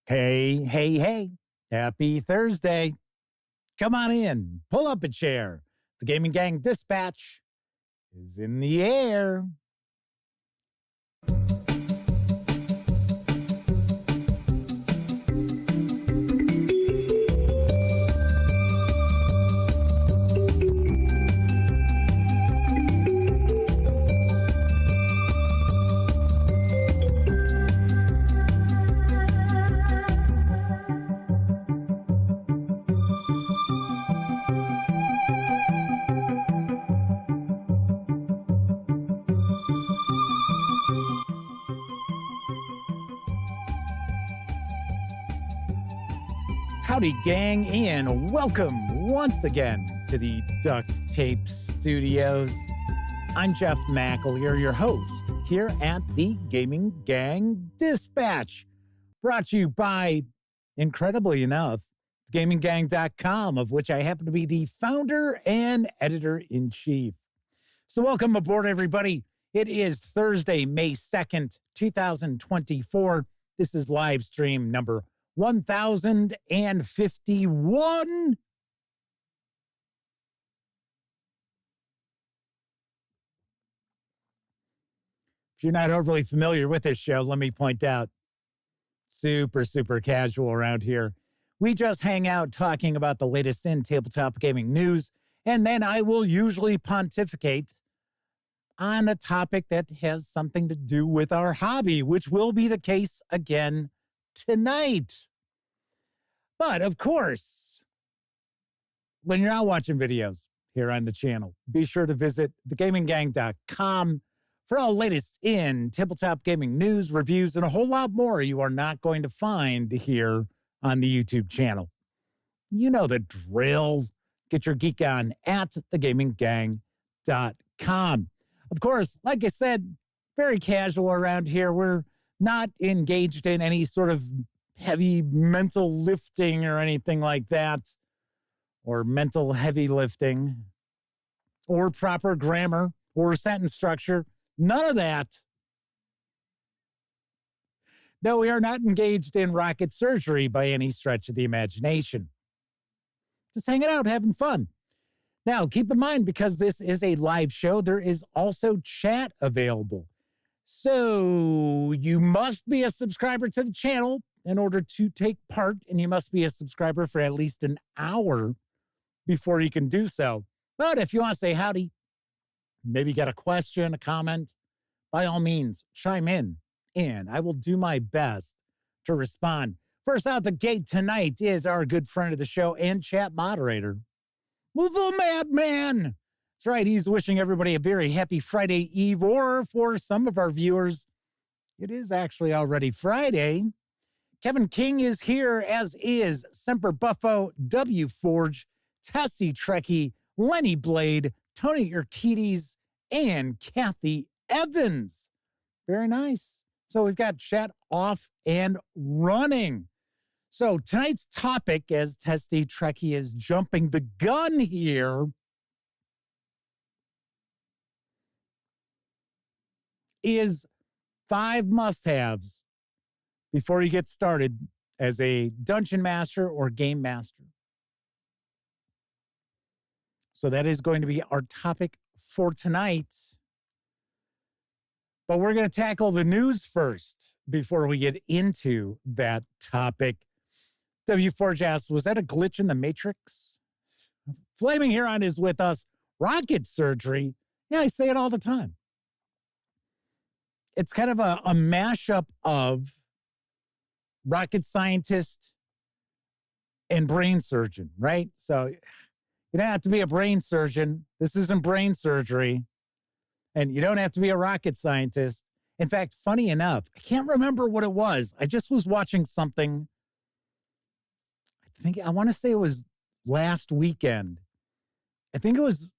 Hey, hey, hey. Happy Thursday. Come on in. Pull up a chair. The Gaming Gang Dispatch is in the air. Howdy, gang, and welcome once again to the Duct Tape Studios. I'm Jeff McAleer, your host here at the Gaming Gang Dispatch, brought to you by, incredibly enough, GamingGang.com, of which I happen to be the founder and editor-in-chief. So welcome aboard, everybody. It is Thursday, May 2nd, 2024. This is live stream number 1051. If you're not overly familiar with this show, let me point out, super casual around here. We just hang out talking about the latest in tabletop gaming news, and then I will usually pontificate on a topic that has something to do with our hobby, which will be the case again tonight. But of course, when you're not watching videos here on the channel, be sure to visit thegaminggang.com for all the latest in tabletop gaming news, reviews, and a whole lot more you are not going to find here on the YouTube channel. You know the drill. Get your geek on at thegaminggang.com. Of course, like I said, very casual around here. We're not engaged in any sort of heavy mental lifting or anything like that, or mental heavy lifting, or proper grammar, or sentence structure. None of that. No, we are not engaged in rocket surgery by any stretch of the imagination. Just hanging out, having fun. Now, keep in mind, because this is a live show, there is also chat available. So you must be a subscriber to the channel in order to take part, and you must be a subscriber for at least an hour before you can do so. But if you want to say howdy, maybe get a question, a comment, by all means, chime in, and I will do my best to respond. First out the gate tonight is our good friend of the show and chat moderator, the Madman. That's right, he's wishing everybody a very happy Friday Eve, or for some of our viewers, it is actually already Friday. Kevin King is here, as is Semper Buffo, W Forge, Tessie Trekkie, Lenny Blade, Tony Urquides, and Kathy Evans. Very nice. So we've got chat off and running. So tonight's topic, as Tessie Trekkie is jumping the gun here, is 5 must-haves before you get started as a dungeon master or game master. So that is going to be our topic for tonight. But we're going to tackle the news first before we get into that topic. W Forge asks, was that a glitch in the Matrix? Flaming Huron is with us. Rocket surgery. Yeah, I say it all the time. It's kind of a mashup of rocket scientist and brain surgeon, right? So you don't have to be a brain surgeon. This isn't brain surgery. And you don't have to be a rocket scientist. In fact, funny enough, I can't remember what it was. I just was watching something. I want to say it was last weekend. I think it was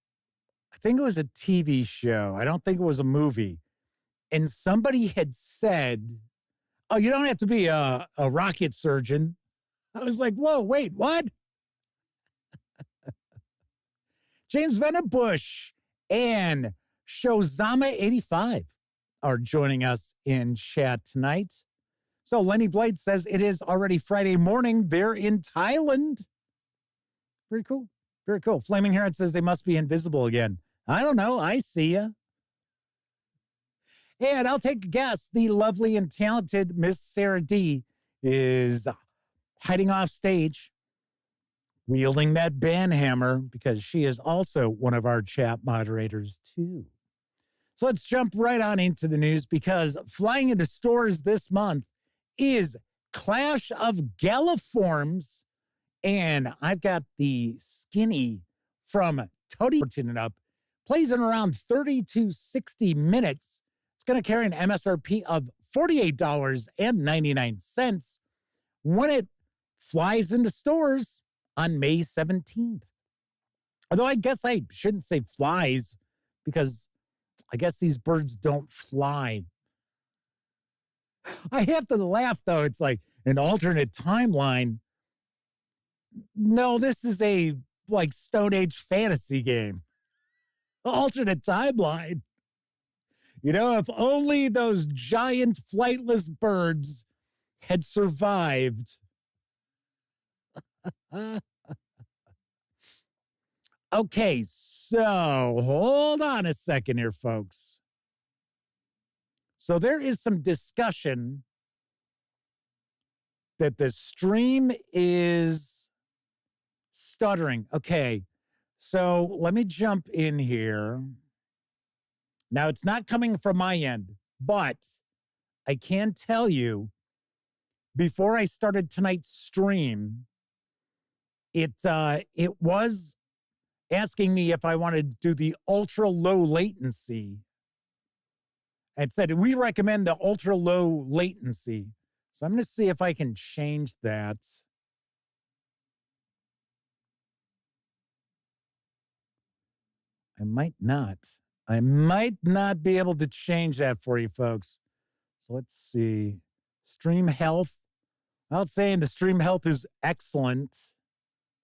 a TV show. I don't think it was a movie. And somebody had said, oh, you don't have to be a rocket surgeon. I was like, whoa, wait, what? James Venebush and Shozama85 are joining us in chat tonight. So Lenny Blade says it is already Friday morning. They're in Thailand. Very cool. Very cool. Flaming Heron says they must be invisible again. I don't know. I see ya. And I'll take a guess. The lovely and talented Miss Sarah D is hiding off stage, wielding that ban hammer, because she is also one of our chat moderators too. So let's jump right on into the news, because flying into stores this month is Clash of Galaforms. And I've got the skinny from Todys it up. Plays in around 30 to 60 minutes. It's going to carry an MSRP of $48.99 when it flies into stores on May 17th. Although I guess I shouldn't say flies, because I guess these birds don't fly. I have to laugh, though. It's like an alternate timeline. No, this is a Stone Age fantasy game. Alternate timeline. You know, if only those giant flightless birds had survived. Okay, so hold on a second here, folks. So there is some discussion that the stream is stuttering. Okay, so let me jump in here. Now, it's not coming from my end, but I can tell you, before I started tonight's stream, it was asking me if I wanted to do the ultra low latency. It said, we recommend the ultra low latency. So I'm going to see if I can change that. I might not be able to change that for you folks. So let's see. Stream health. Well, it's saying the stream health is excellent.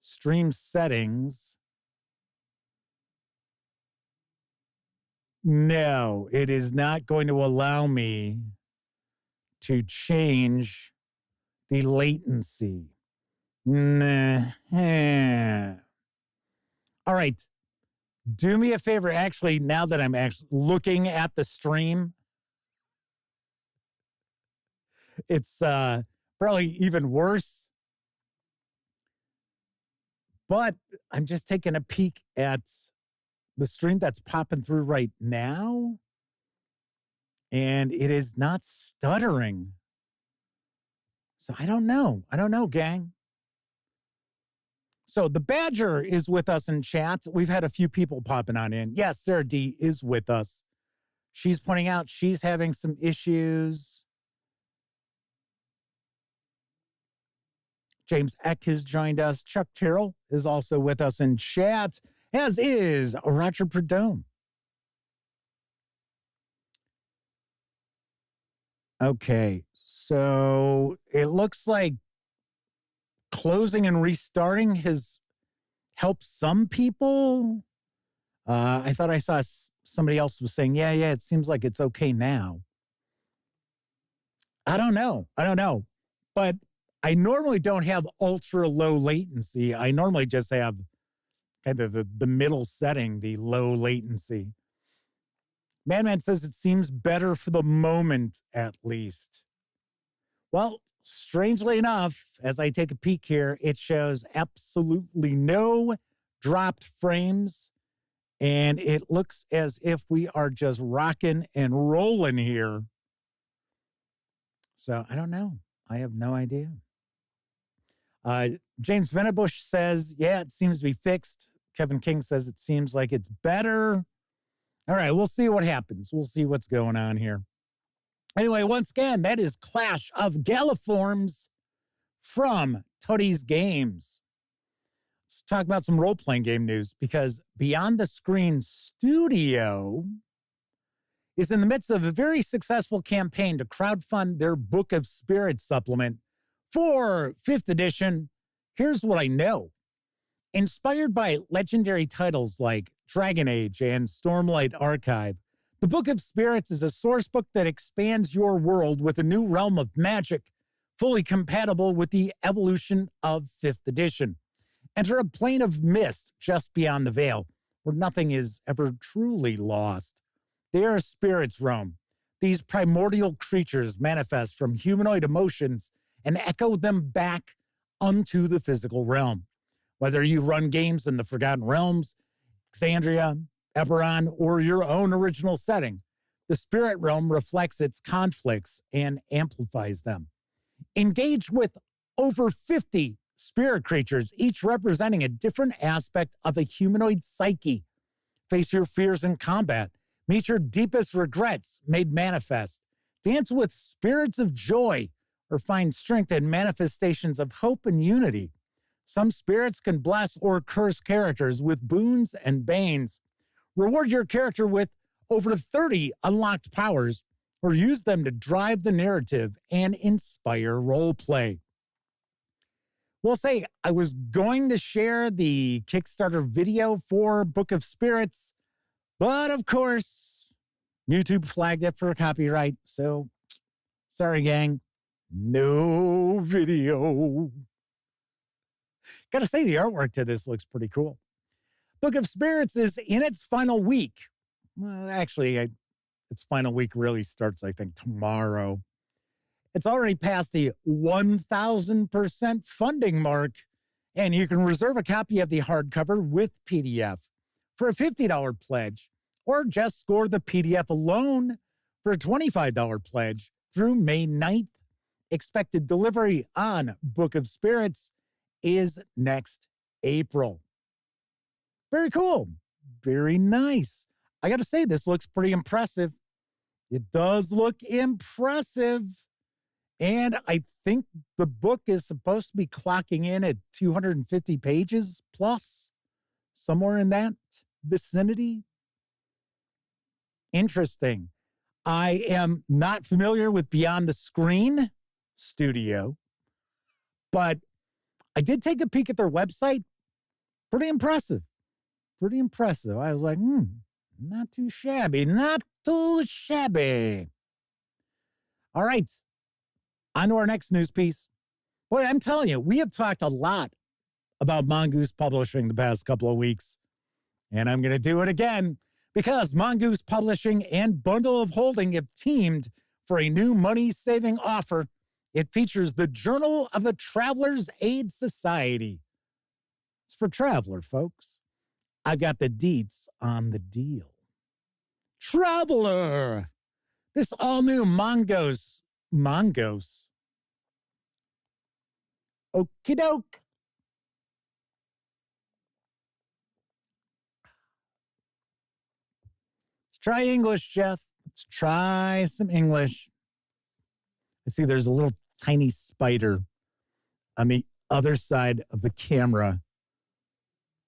Stream settings. No, it is not going to allow me to change the latency. Nah. All right. Do me a favor. Actually, now that I'm actually looking at the stream, it's probably even worse. But I'm just taking a peek at the stream that's popping through right now, and it is not stuttering. So I don't know. Gang. So the Badger is with us in chat. We've had a few people popping on in. Yes, Sarah D is with us. She's pointing out she's having some issues. James Eck has joined us. Chuck Terrell is also with us in chat, as is Roger Perdome. Okay, so it looks like closing and restarting has helped some people. I thought I saw somebody else was saying, yeah, it seems like it's okay now. I don't know. But I normally don't have ultra low latency. I normally just have kind of the middle setting, the low latency. Madman says it seems better for the moment, at least. Well, strangely enough, as I take a peek here, it shows absolutely no dropped frames. And it looks as if we are just rocking and rolling here. So I don't know. I have no idea. James Venabush says, yeah, it seems to be fixed. Kevin King says it seems like it's better. All right, we'll see what happens. We'll see what's going on here. Anyway, once again, that is Clash of Galaforms from Todys Games. Let's talk about some role-playing game news, because Beyond the Screen Studio is in the midst of a very successful campaign to crowdfund their Book of Spirits supplement for 5th edition. Here's what I know. Inspired by legendary titles like Dragon Age and Stormlight Archive, the Book of Spirits is a source book that expands your world with a new realm of magic, fully compatible with the evolution of 5th edition. Enter a plane of mist just beyond the veil, where nothing is ever truly lost. There spirits roam. These primordial creatures manifest from humanoid emotions and echo them back unto the physical realm. Whether you run games in the Forgotten Realms, Exandria, Eberron, or your own original setting, the spirit realm reflects its conflicts and amplifies them. Engage with over 50 spirit creatures, each representing a different aspect of the humanoid psyche. Face your fears in combat. Meet your deepest regrets made manifest. Dance with spirits of joy, or find strength in manifestations of hope and unity. Some spirits can bless or curse characters with boons and banes. Reward your character with over 30 unlocked powers, or use them to drive the narrative and inspire roleplay. We'll say I was going to share the Kickstarter video for Book of Spirits, but of course, YouTube flagged it for copyright, so sorry, gang. No video. Gotta say, the artwork to this looks pretty cool. Book of Spirits is in its final week. Well, actually, its final week really starts, I think, tomorrow. It's already past the 1,000% funding mark, and you can reserve a copy of the hardcover with PDF for a $50 pledge, or just score the PDF alone for a $25 pledge through May 9th. Expected delivery on Book of Spirits is next April. Very cool. Very nice. I got to say, this looks pretty impressive. It does look impressive. And I think the book is supposed to be clocking in at 250 pages plus, somewhere in that vicinity. Interesting. I am not familiar with Beyond the Screen Studio, but I did take a peek at their website. Pretty impressive. Pretty impressive. I was like, not too shabby. Not too shabby. All right. On to our next news piece. Boy, I'm telling you, we have talked a lot about Mongoose Publishing the past couple of weeks, and I'm going to do it again because Mongoose Publishing and Bundle of Holding have teamed for a new money-saving offer. It features the Journal of the Traveler's Aid Society. It's for Traveler, folks. I've got the deets on the deal. Traveler! This all-new Mongoose. Okie doke. Let's try English, Jeff. Let's try some English. I see there's a little tiny spider on the other side of the camera.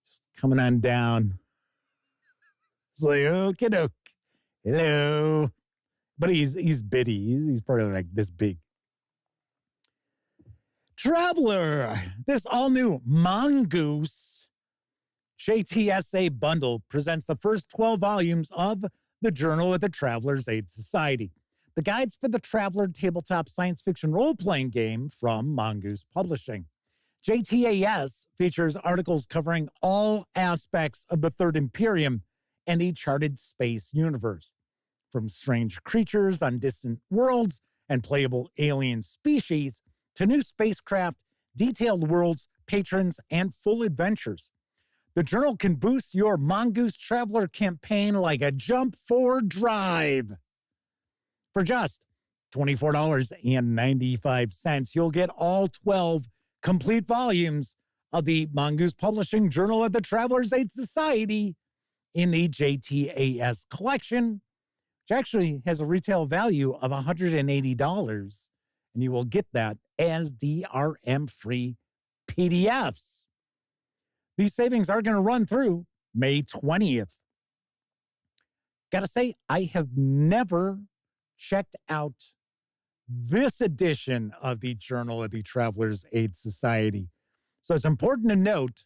Just coming on down. It's like, okie doke. Hello. But he's bitty. He's probably like this big. Traveler, this all-new Mongoose JTSA bundle presents the first 12 volumes of the Journal of the Traveler's Aid Society, the guides for the Traveler tabletop science fiction role-playing game from Mongoose Publishing. JTAS features articles covering all aspects of the Third Imperium and the charted space universe, from strange creatures on distant worlds and playable alien species to new spacecraft, detailed worlds, patrons, and full adventures. The journal can boost your Mongoose Traveler campaign like a jump forward drive. For just $24.95, you'll get all 12 complete volumes of the Mongoose Publishing Journal of the Traveler's Aid Society in the JTAS collection, which actually has a retail value of $180, and you will get that as DRM-free PDFs. These savings are going to run through May 20th. Gotta say, I have never checked out this edition of the Journal of the Traveler's Aid Society. So it's important to note,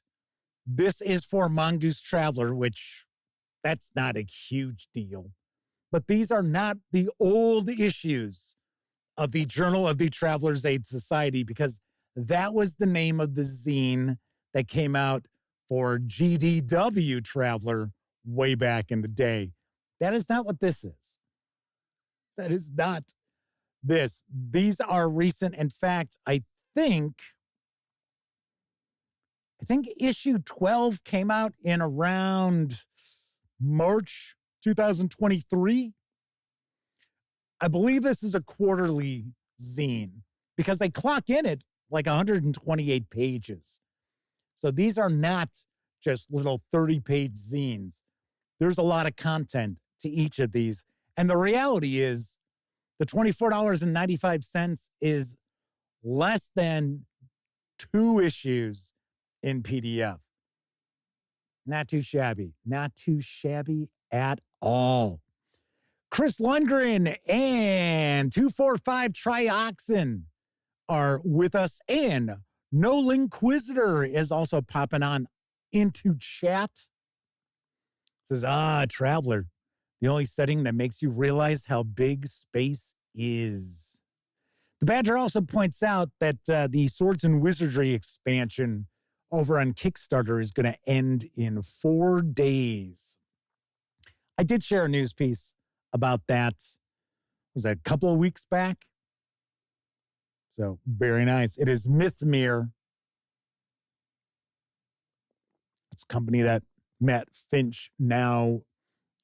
this is for Mongoose Traveler, which that's not a huge deal. But these are not the old issues of the Journal of the Traveler's Aid Society, because that was the name of the zine that came out for GDW Traveler way back in the day. That is not what this is. That is not this. These are recent. In fact, I think issue 12 came out in around March 2023. I believe this is a quarterly zine because they clock in at like 128 pages. So these are not just little 30-page zines. There's a lot of content to each of these. And the reality is the $24.95 is less than 2 issues in PDF. Not too shabby. Not too shabby at all. Chris Lundgren and 245 Trioxin are with us, and No Linquisitor is also popping on into chat. Says, Traveler, the only setting that makes you realize how big space is. The Badger also points out that the Swords and Wizardry expansion over on Kickstarter is going to end in 4 days. I did share a news piece about that. Was that a couple of weeks back? So very nice. It is Mythmere. It's a company that Matt Finch now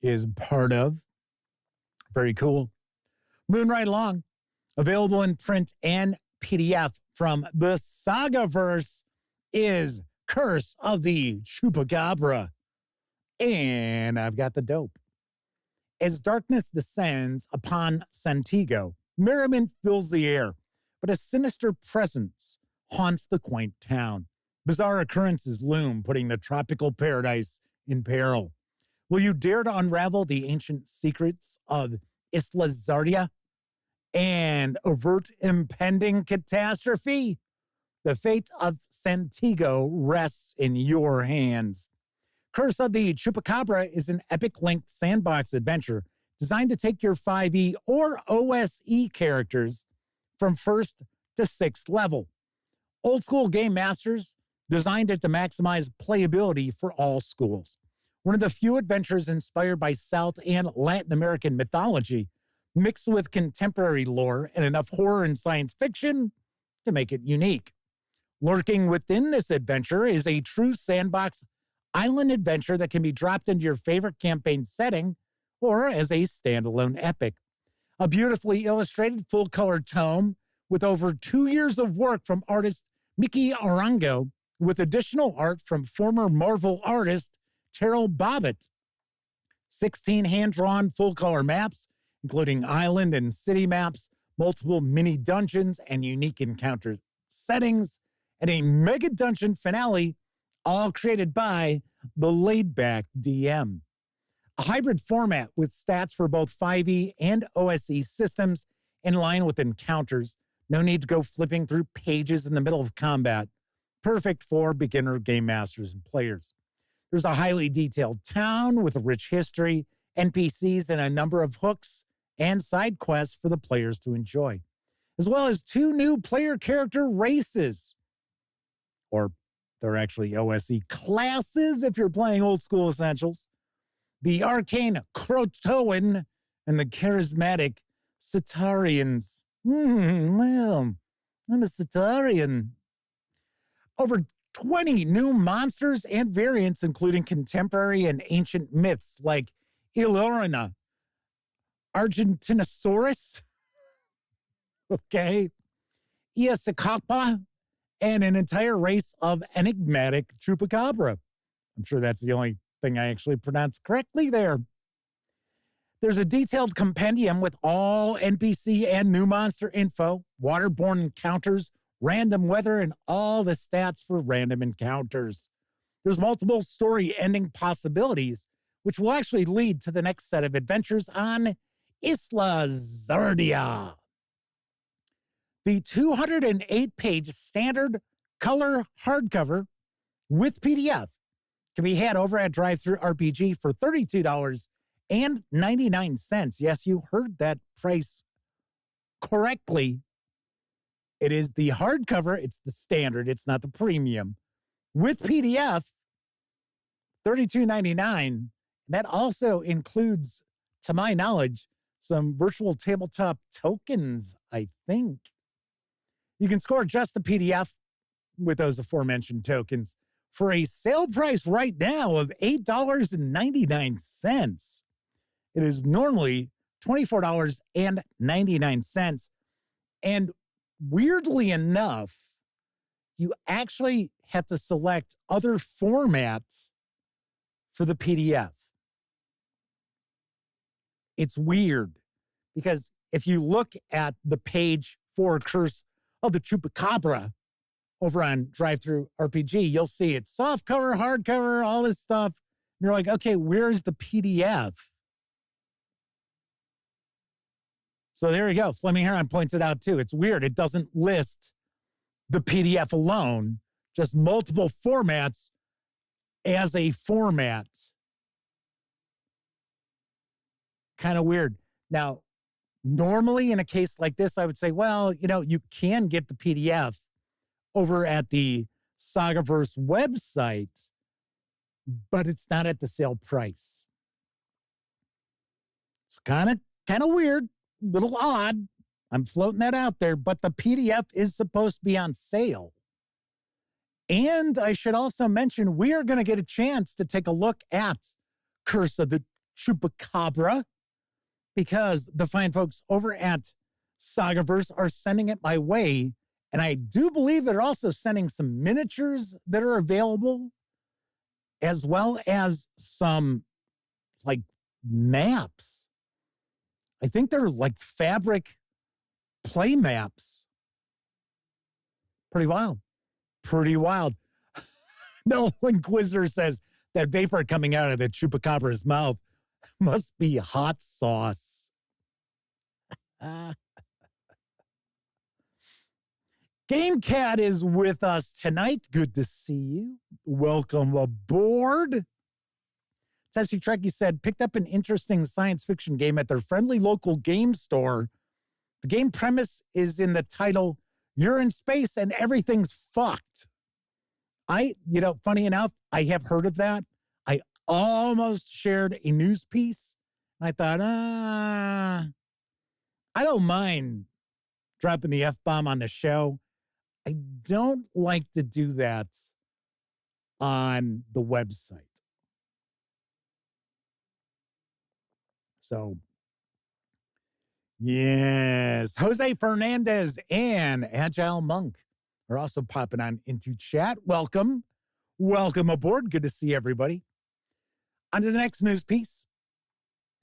is part of. Very cool. Moving right along. Available in print and PDF from the Sagaverse is Curse of the Chupacabra. And I've got the dope. As darkness descends upon Santiago, merriment fills the air, but a sinister presence haunts the quaint town. Bizarre occurrences loom, putting the tropical paradise in peril. Will you dare to unravel the ancient secrets of Isla Zardia and avert impending catastrophe? The fate of Santiago rests in your hands. Curse of the Chupacabra is an epic-length sandbox adventure designed to take your 5e or OSE characters from 1st to 6th level. Old school game masters designed it to maximize playability for all schools. One of the few adventures inspired by South and Latin American mythology, mixed with contemporary lore and enough horror and science fiction to make it unique. Lurking within this adventure is a true sandbox island adventure that can be dropped into your favorite campaign setting or as a standalone epic. A beautifully illustrated full-color tome with over 2 years of work from artist Mickey Arango, with additional art from former Marvel artist Terrell Bobbitt. 16 hand-drawn full-color maps, including island and city maps, multiple mini dungeons and unique encounter settings, and a mega dungeon finale, all created by the laid-back DM. A hybrid format with stats for both 5e and OSE systems in line with encounters. No need to go flipping through pages in the middle of combat. Perfect for beginner game masters and players. There's a highly detailed town with a rich history, NPCs, and a number of hooks and side quests for the players to enjoy, as well as 2 new player character races, or they're actually OSE classes if you're playing old school Essentials. The arcane Croatoan and the charismatic Cetarians. Well, I'm a Cetarian. Over 20 new monsters and variants, including contemporary and ancient myths like Ilorina, Argentinosaurus, okay, Iasakapa, and an entire race of enigmatic Chupacabra. I'm sure that's the only thing I actually pronounced correctly there. There's a detailed compendium with all NPC and new monster info, waterborne encounters, random weather, and all the stats for random encounters. There's multiple story ending possibilities, which will actually lead to the next set of adventures on Isla Zardia. The 208-page standard color hardcover with PDF can be had over at Drive-Thru RPG for $32.99. Yes, you heard that price correctly, it is the hardcover. It's the standard. It's not the premium. With PDF, $32.99. That also includes, to my knowledge, some virtual tabletop tokens, I think. You can score just the PDF with those aforementioned tokens for a sale price right now of $8.99. It is normally $24.99. And weirdly enough, you actually have to select other formats for the PDF. It's weird because if you look at the page for Curse of the Chupacabra over on Drive-Thru RPG, you'll see it's softcover, hardcover, all this stuff. And you're like, okay, where's the PDF? So there you go. Fleming Heron points it out too. It's weird. It doesn't list the PDF alone, just multiple formats as a format. Kind of weird. Now, normally in a case like this, I would say, well, you can get the PDF over at the Sagaverse website, but it's not at the sale price. It's kind of weird, little odd. I'm floating that out there, but the PDF is supposed to be on sale. And I should also mention, we are going to get a chance to take a look at Curse of the Chupacabra, because the fine folks over at Sagaverse are sending it my way. And I do believe they're also sending some miniatures that are available, as well as some, like, maps. I think they're like fabric play maps. Pretty wild. Pretty wild. No, Inquisitor says that vapor coming out of the Chupacabra's mouth must be hot sauce. GameCat is with us tonight. Good to see you. Welcome aboard. Tessie Trekkie said, picked up an interesting science fiction game at their friendly local game store. The game premise is in the title, you're in space and everything's fucked. Funny enough, I have heard of that. I almost shared a news piece. And I thought, I don't mind dropping the F-bomb on the show. I don't like to do that on the website. So, yes, Jose Fernandez and Agile Monk are also popping on into chat. Welcome. Welcome aboard. Good to see everybody. On to the next news piece,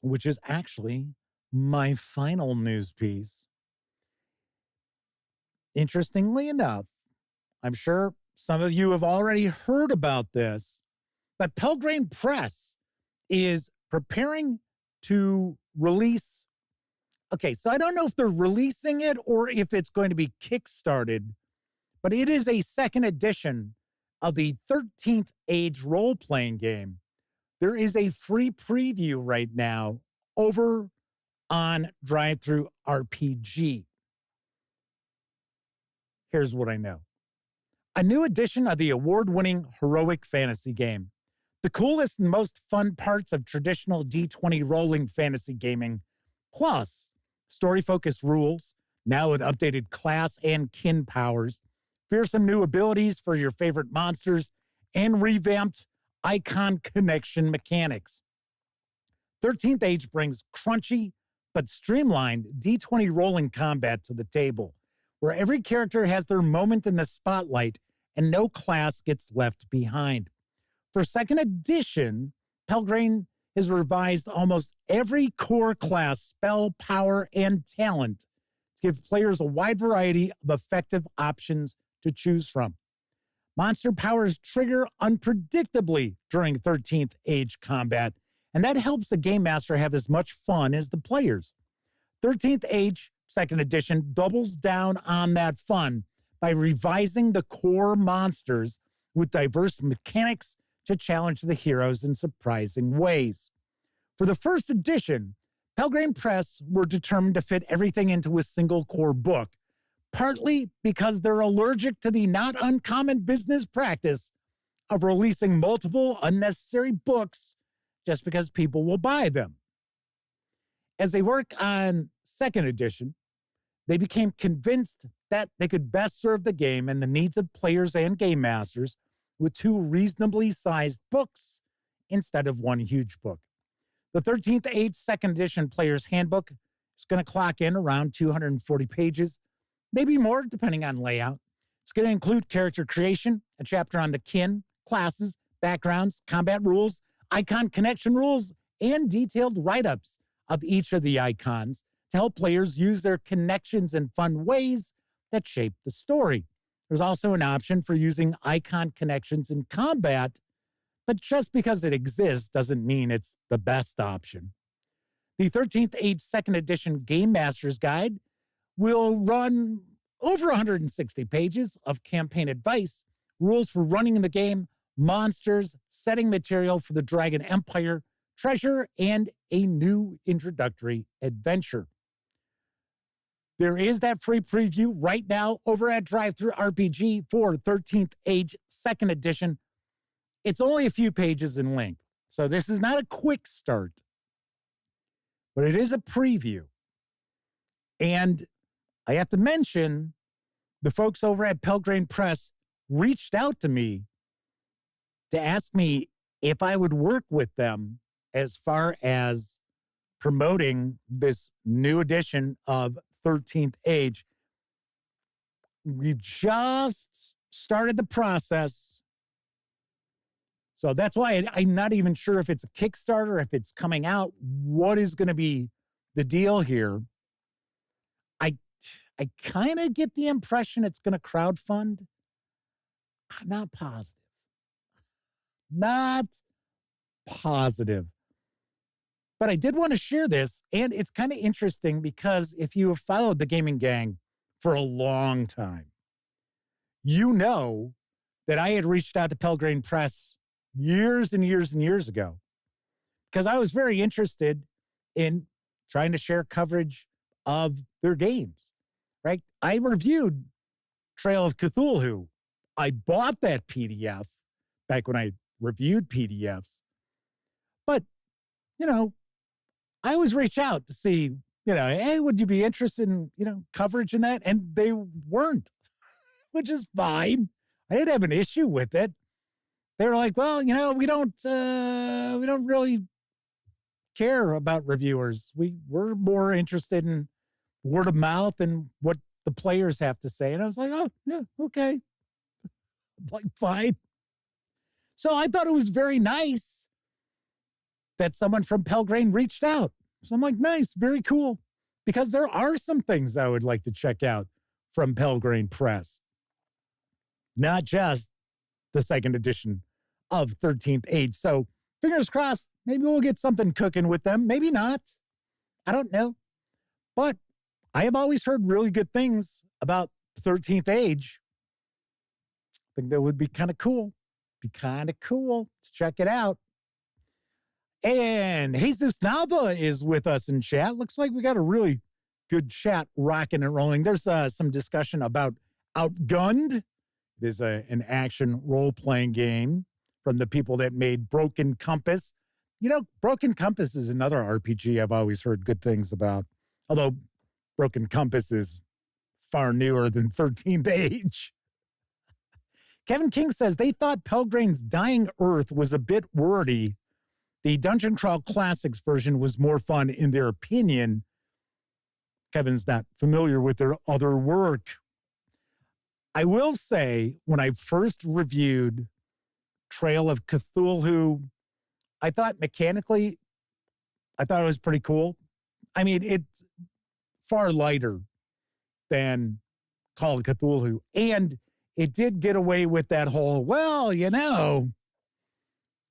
which is actually my final news piece. Interestingly enough, I'm sure some of you have already heard about this, but Pelgrane Press is preparing to release. Okay, so I don't know if they're releasing it or if it's going to be kickstarted, but it is a second edition of the 13th Age role-playing game. There is a free preview right now over on Drive-Thru RPG. Here's what I know. A new edition of the award-winning heroic fantasy game. The coolest and most fun parts of traditional D20 rolling fantasy gaming, plus story-focused rules, now with updated class and kin powers, fearsome new abilities for your favorite monsters, and revamped icon connection mechanics. 13th Age brings crunchy but streamlined D20 rolling combat to the table, where every character has their moment in the spotlight and no class gets left behind. For second edition, Pelgrane has revised almost every core class, spell, power, and talent to give players a wide variety of effective options to choose from. Monster powers trigger unpredictably during 13th Age combat, and that helps the Game Master have as much fun as the players. 13th Age, second edition, doubles down on that fun by revising the core monsters with diverse mechanics to challenge the heroes in surprising ways. For the first edition, Pelgrane Press were determined to fit everything into a single core book, partly because they're allergic to the not uncommon business practice of releasing multiple unnecessary books just because people will buy them. As they work on second edition, they became convinced that they could best serve the game and the needs of players and game masters with two reasonably sized books instead of one huge book. The 13th Age Second Edition Player's Handbook is going to clock in around 240 pages, maybe more depending on layout. It's going to include character creation, a chapter on the kin, classes, backgrounds, combat rules, icon connection rules, and detailed write-ups of each of the icons to help players use their connections in fun ways that shape the story. There's also an option for using icon connections in combat, but just because it exists doesn't mean it's the best option. The 13th Age Second Edition Game Master's Guide will run over 160 pages of campaign advice, rules for running the game, monsters, setting material for the Dragon Empire, treasure, and a new introductory adventure. There is that free preview right now over at Drive-Thru RPG for 13th Age Second Edition. It's only a few pages in length, so this is not a quick start, but it is a preview. And I have to mention, the folks over at Pelgrane Press reached out to me to ask me if I would work with them as far as promoting this new edition of 13th Age. We've just started the process. So that's why I'm not even sure if it's a Kickstarter, if it's coming out. What is going to be the deal here? I kind of get the impression it's going to crowdfund. I'm not positive. Not positive. But I did want to share this, and it's kind of interesting because if you have followed the Gaming Gang for a long time, you know that I had reached out to Pelgrane Press years and years and years ago because I was very interested in trying to share coverage of their games, right? I reviewed Trail of Cthulhu. I bought that PDF back when I reviewed PDFs. But, I always reach out to see, hey, would you be interested in, coverage in that? And they weren't, which is fine. I didn't have an issue with it. They were like, well, we don't really care about reviewers. We're more interested in word of mouth and what the players have to say. And I was like, oh, yeah, okay. Like, fine. So I thought it was very nice that someone from Pelgrane reached out. So I'm like, nice, very cool. Because there are some things I would like to check out from Pelgrane Press. Not just the second edition of 13th Age. So fingers crossed, maybe we'll get something cooking with them. Maybe not. I don't know. But I have always heard really good things about 13th Age. I think that would be kind of cool. Be kind of cool to check it out. And Jesus Nava is with us in chat. Looks like we got a really good chat rocking and rolling. There's some discussion about Outgunned. It is an action role-playing game from the people that made Broken Compass. Broken Compass is another RPG I've always heard good things about. Although Broken Compass is far newer than 13th Age. Kevin King says they thought Pelgrane's Dying Earth was a bit wordy. The Dungeon Crawl Classics version was more fun in their opinion. Kevin's not familiar with their other work. I will say, when I first reviewed Trail of Cthulhu, I thought mechanically, it was pretty cool. I mean, it's far lighter than Call of Cthulhu. And it did get away with that whole,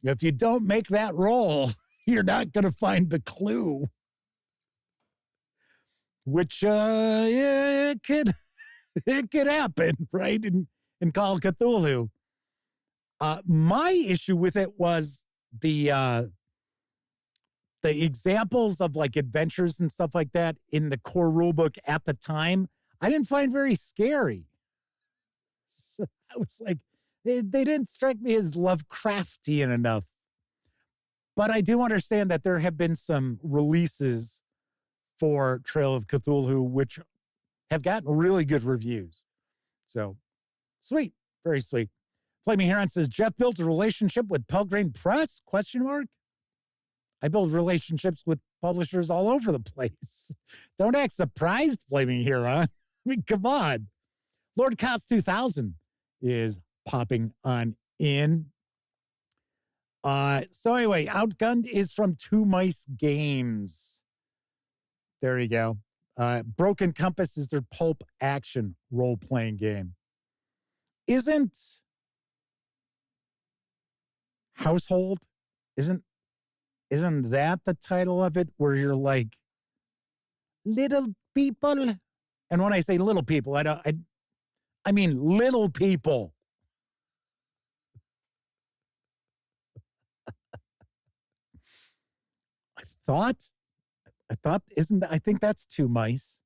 if you don't make that roll, you're not going to find the clue. Which, it could happen, right? In Call of Cthulhu. My issue with it was the the examples of like adventures and stuff like that in the core rulebook at the time, I didn't find very scary. So I was like, they didn't strike me as Lovecraftian enough. But I do understand that there have been some releases for Trail of Cthulhu, which have gotten really good reviews. So sweet, very sweet. Flaming Heron says, Jeff built a relationship with Pelgrane Press? ? I build relationships with publishers all over the place. Don't act surprised, Flaming Heron. I mean, come on. Lord Cost 2000 is popping on in. So anyway, Outgunned is from Two Mice Games. There you go. Broken Compass is their pulp action role-playing game. Isn't Household, isn't that the title of it, where you're like little people? And when I say little people, I mean little people. I think that's Two Mice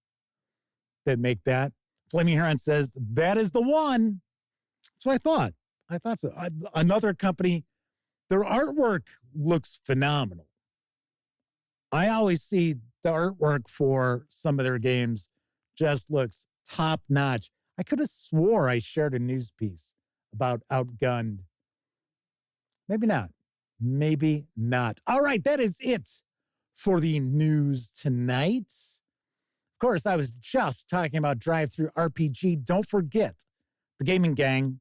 that make that. Flaming Heron says, that is the one. So I thought so. Another company, their artwork looks phenomenal. I always see the artwork for some of their games just looks top notch. I could have swore I shared a news piece about Outgunned. Maybe not. Maybe not. All right, that is it for the news tonight. Of course, I was just talking about Drive-Thru RPG. Don't forget, the Gaming Gang,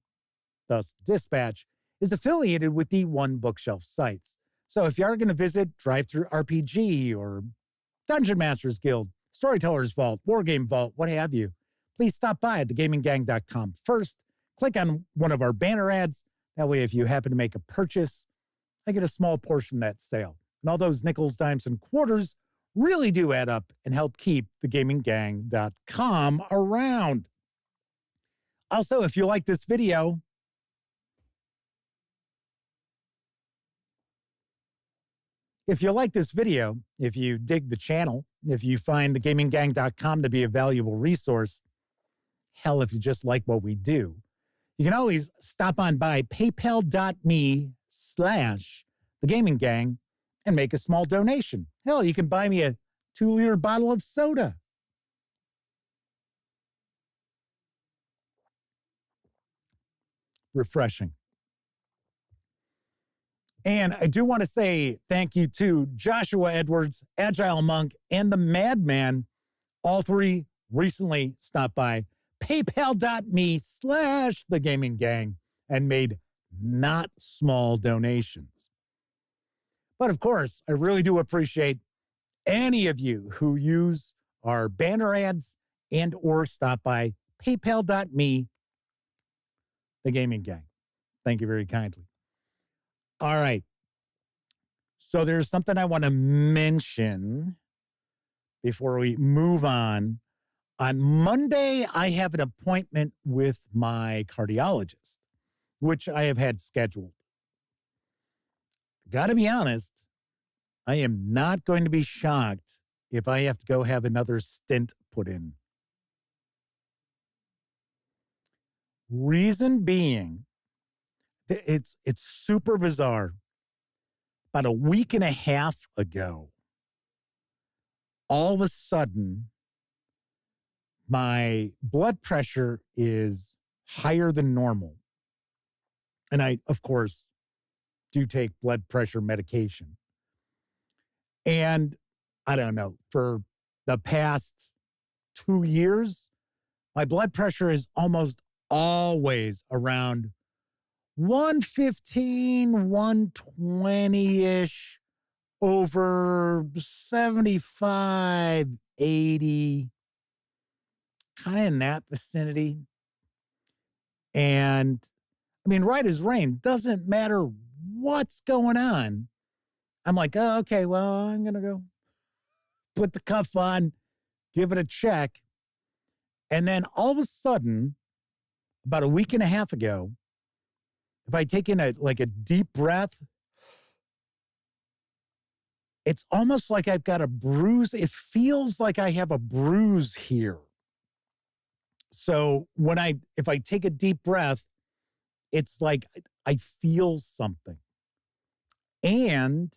thus Dispatch, is affiliated with the One Bookshelf sites. So if you are going to visit Drive-Thru RPG or Dungeon Masters Guild, Storyteller's Vault, Wargame Vault, what have you, please stop by at thegaminggang.com first. Click on one of our banner ads. That way, if you happen to make a purchase, I get a small portion of that sale. And all those nickels, dimes, and quarters really do add up and help keep thegaminggang.com around. Also, if you like this video, if you dig the channel, if you find thegaminggang.com to be a valuable resource, hell, if you just like what we do, you can always stop on by paypal.me/thegaminggang and make a small donation. Hell, you can buy me a 2-liter bottle of soda. Refreshing. And I do want to say thank you to Joshua Edwards, Agile Monk, and the Madman. All three recently stopped by paypal.me/thegaminggang and made not small donations. But of course, I really do appreciate any of you who use our banner ads and or stop by paypal.me/thegaminggang. Thank you very kindly. All right. So there's something I want to mention before we move on. On Monday, I have an appointment with my cardiologist, which I have had scheduled. Got to be honest, I am not going to be shocked if I have to go have another stent put in. Reason being, it's super bizarre. About a week and a half ago, all of a sudden, my blood pressure is higher than normal. And I, of course, do take blood pressure medication. And I don't know, for the past 2 years, my blood pressure is almost always around 115, 120-ish, over 75, 80, kind of in that vicinity. And I mean, right as rain, doesn't matter what's going on. I'm like, oh, okay, well, I'm going to go put the cuff on, give it a check. And then all of a sudden, about a week and a half ago, if I take in a deep breath it's almost like I've got a bruise. It feels like I have a bruise here. So if I take a deep breath, it's like I feel something. And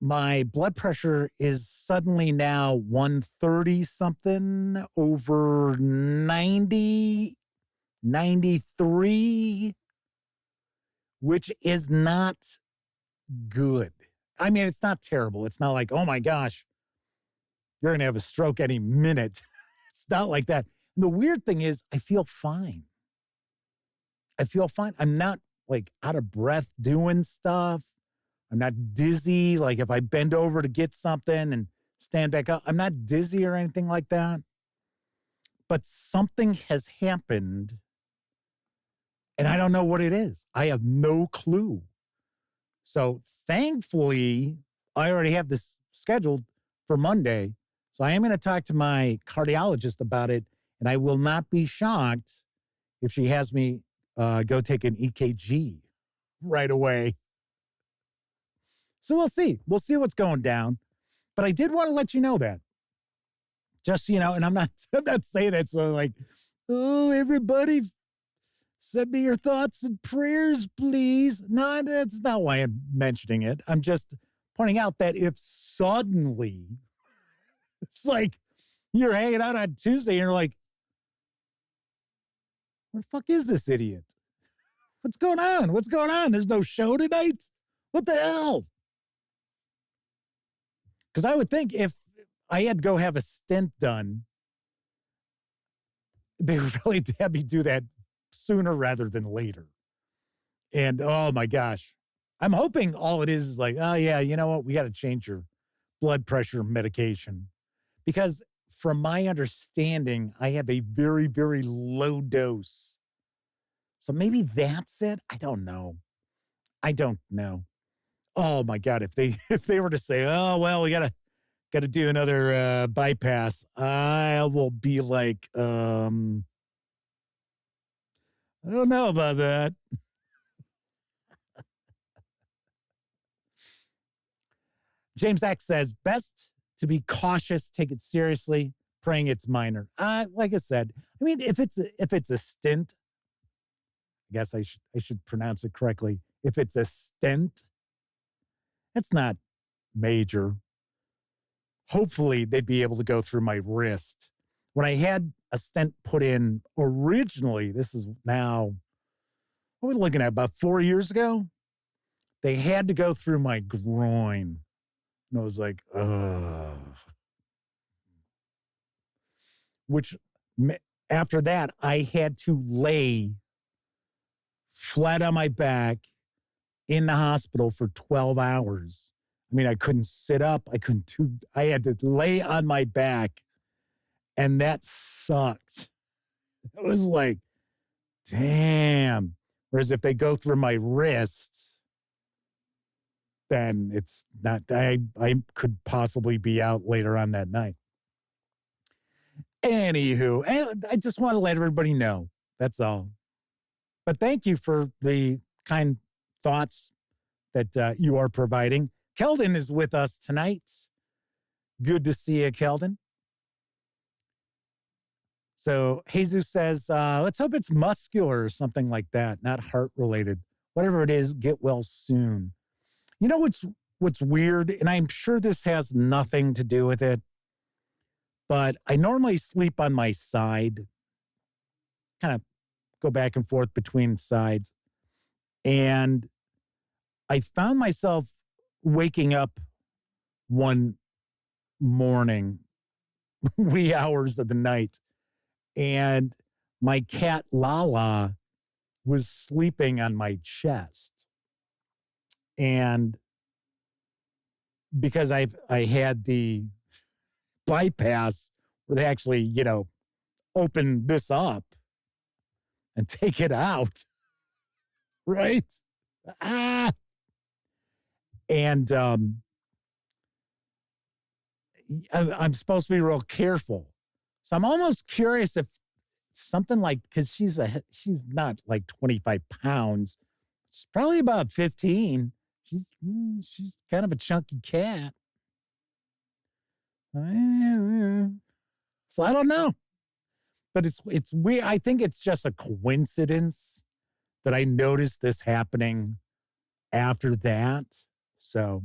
my blood pressure is suddenly now 130 something over 90, 93, which is not good. I mean, it's not terrible. It's not like, oh my gosh, you're going to have a stroke any minute. It's not like that. And the weird thing is, I feel fine. I'm not like out of breath doing stuff. I'm not dizzy. Like if I bend over to get something and stand back up, I'm not dizzy or anything like that. But something has happened and I don't know what it is. I have no clue. So thankfully, I already have this scheduled for Monday. So I am going to talk to my cardiologist about it. And I will not be shocked if she has me go take an EKG right away. So we'll see. We'll see what's going down. But I did want to let you know that. Just, and I'm not saying that so like, oh, everybody send me your thoughts and prayers, please. No, that's not why I'm mentioning it. I'm just pointing out that if suddenly it's like you're hanging out on Tuesday and you're like, where the fuck is this idiot? What's going on? What's going on? There's no show tonight? What the hell? Because I would think if I had to go have a stent done, they would probably have me do that sooner rather than later. And oh my gosh, I'm hoping all it is like, oh yeah, you know what? We got to change your blood pressure medication. Because from my understanding, I have a very, very low dose. So maybe that's it. I don't know. Oh my God. If they were to say, oh, well, we got to do another bypass, I will be like, I don't know about that. James X says, best to be cautious, take it seriously, praying it's minor. Like I said, I mean, if it's a stint, I guess I should pronounce it correctly. If it's a stent, it's not major. Hopefully they'd be able to go through my wrist. When I had a stent put in originally, this is now, what are we looking at, about 4 years ago? They had to go through my groin. And I was like, ugh. Which, after that, I had to lay flat on my back in the hospital for 12 hours. I mean, I couldn't sit up. I had to lay on my back. And that sucked. It was like, damn. Whereas if they go through my wrist, then it's not, I could possibly be out later on that night. Anywho, I just want to let everybody know. That's all. But thank you for the kind thoughts that you are providing. Keldon is with us tonight. Good to see you, Keldon. So Jesus says, let's hope it's muscular or something like that, not heart-related. Whatever it is, get well soon. You know what's weird, and I'm sure this has nothing to do with it, but I normally sleep on my side, kind of go back and forth between sides. And I found myself waking up one morning, wee hours of the night, and my cat Lala was sleeping on my chest. And because I had the bypass where they actually, open this up and take it out, right? And I'm supposed to be real careful. So I'm almost curious if something like, because she's not like 25 pounds. She's probably about 15. She's kind of a chunky cat. So I don't know. But it's weird. I think it's just a coincidence that I noticed this happening after that. So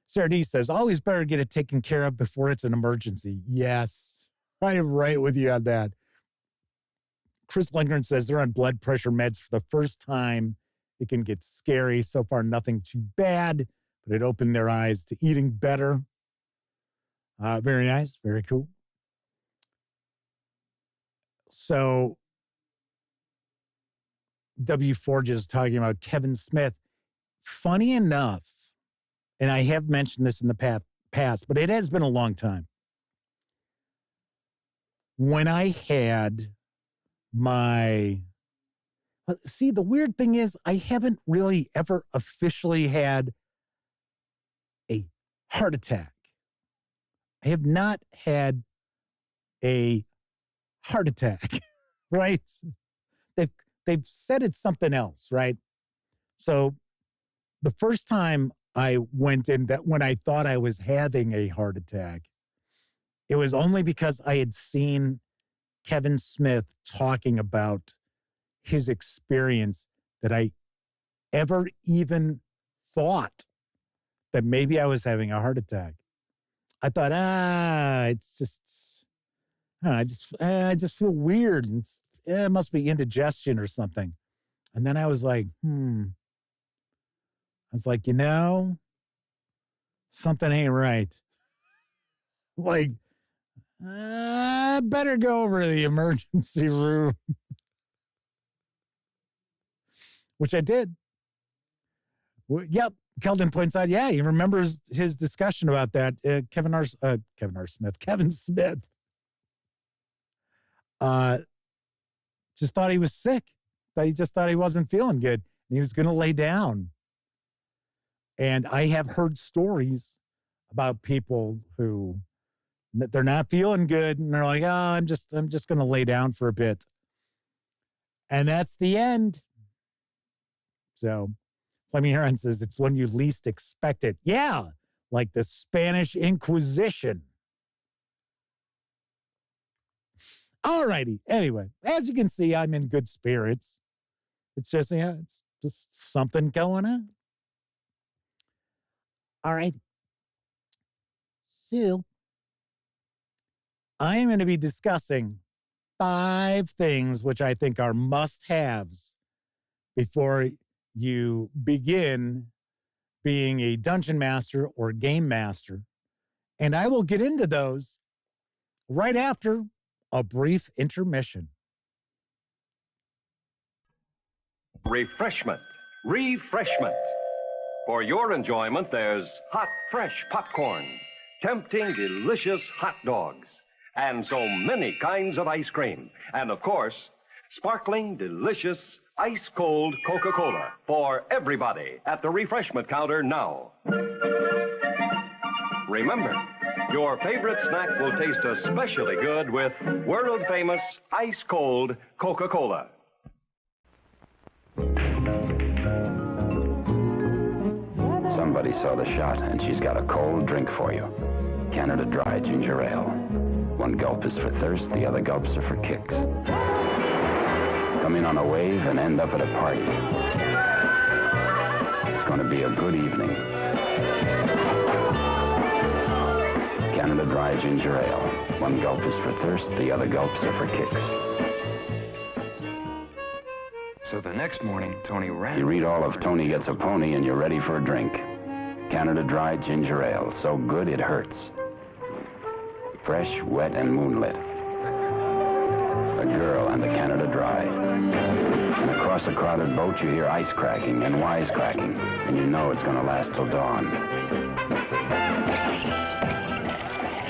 Sarah D says, always better get it taken care of before it's an emergency. Yes, I am right with you on that. Chris Lindgren says they're on blood pressure meds for the first time. It can get scary. So far, nothing too bad, but it opened their eyes to eating better. Very nice. Very cool. So W. Forge is talking about Kevin Smith. Funny enough, and I have mentioned this in the past, but it has been a long time. When I had see, the weird thing is I haven't really ever officially had a heart attack. I have not had a heart attack, right? They've said it's something else, right? So the first time I went in that when I thought I was having a heart attack, it was only because I had seen Kevin Smith talking about his experience that I ever even thought that maybe I was having a heart attack. I thought, it's just, I just feel weird. And it must be indigestion or something. And then I was like, I was like, something ain't right. Like, I better go over to the emergency room. Which I did. Yep. Keldon points out, he remembers his discussion about that. Kevin Smith just thought he was sick. He just thought he wasn't feeling good. And he was going to lay down. And I have heard stories about people who they're not feeling good. And they're like, I'm just going to lay down for a bit. And that's the end. So Flaming Heron says it's when you least expect it. Yeah, like the Spanish Inquisition. All righty. Anyway, as you can see, I'm in good spirits. It's just, it's just something going on. All right. So I am going to be discussing 5 things which I think are must-haves before you begin being a dungeon master or game master. And I will get into those right after a brief intermission. Refreshment. For your enjoyment, there's hot, fresh popcorn, tempting, delicious hot dogs, and so many kinds of ice cream. And, of course, sparkling, delicious, ice-cold Coca-Cola for everybody at the refreshment counter now. Remember, your favorite snack will taste especially good with world-famous ice-cold Coca-Cola. Somebody saw the shot, and she's got a cold drink for you. Canada Dry Ginger Ale. One gulp is for thirst, the other gulps are for kicks. Come in on a wave and end up at a party. It's going to be a good evening. Canada Dry Ginger Ale. One gulp is for thirst, the other gulps are for kicks. So the next morning, Tony ran... You read all of Tony Gets a Pony and you're ready for a drink. Canada Dry Ginger Ale. So good it hurts. Fresh, wet, and moonlit. A girl and the Canada Dry. And across a crowded boat you hear ice cracking and wisecracking, and you know it's going to last till dawn.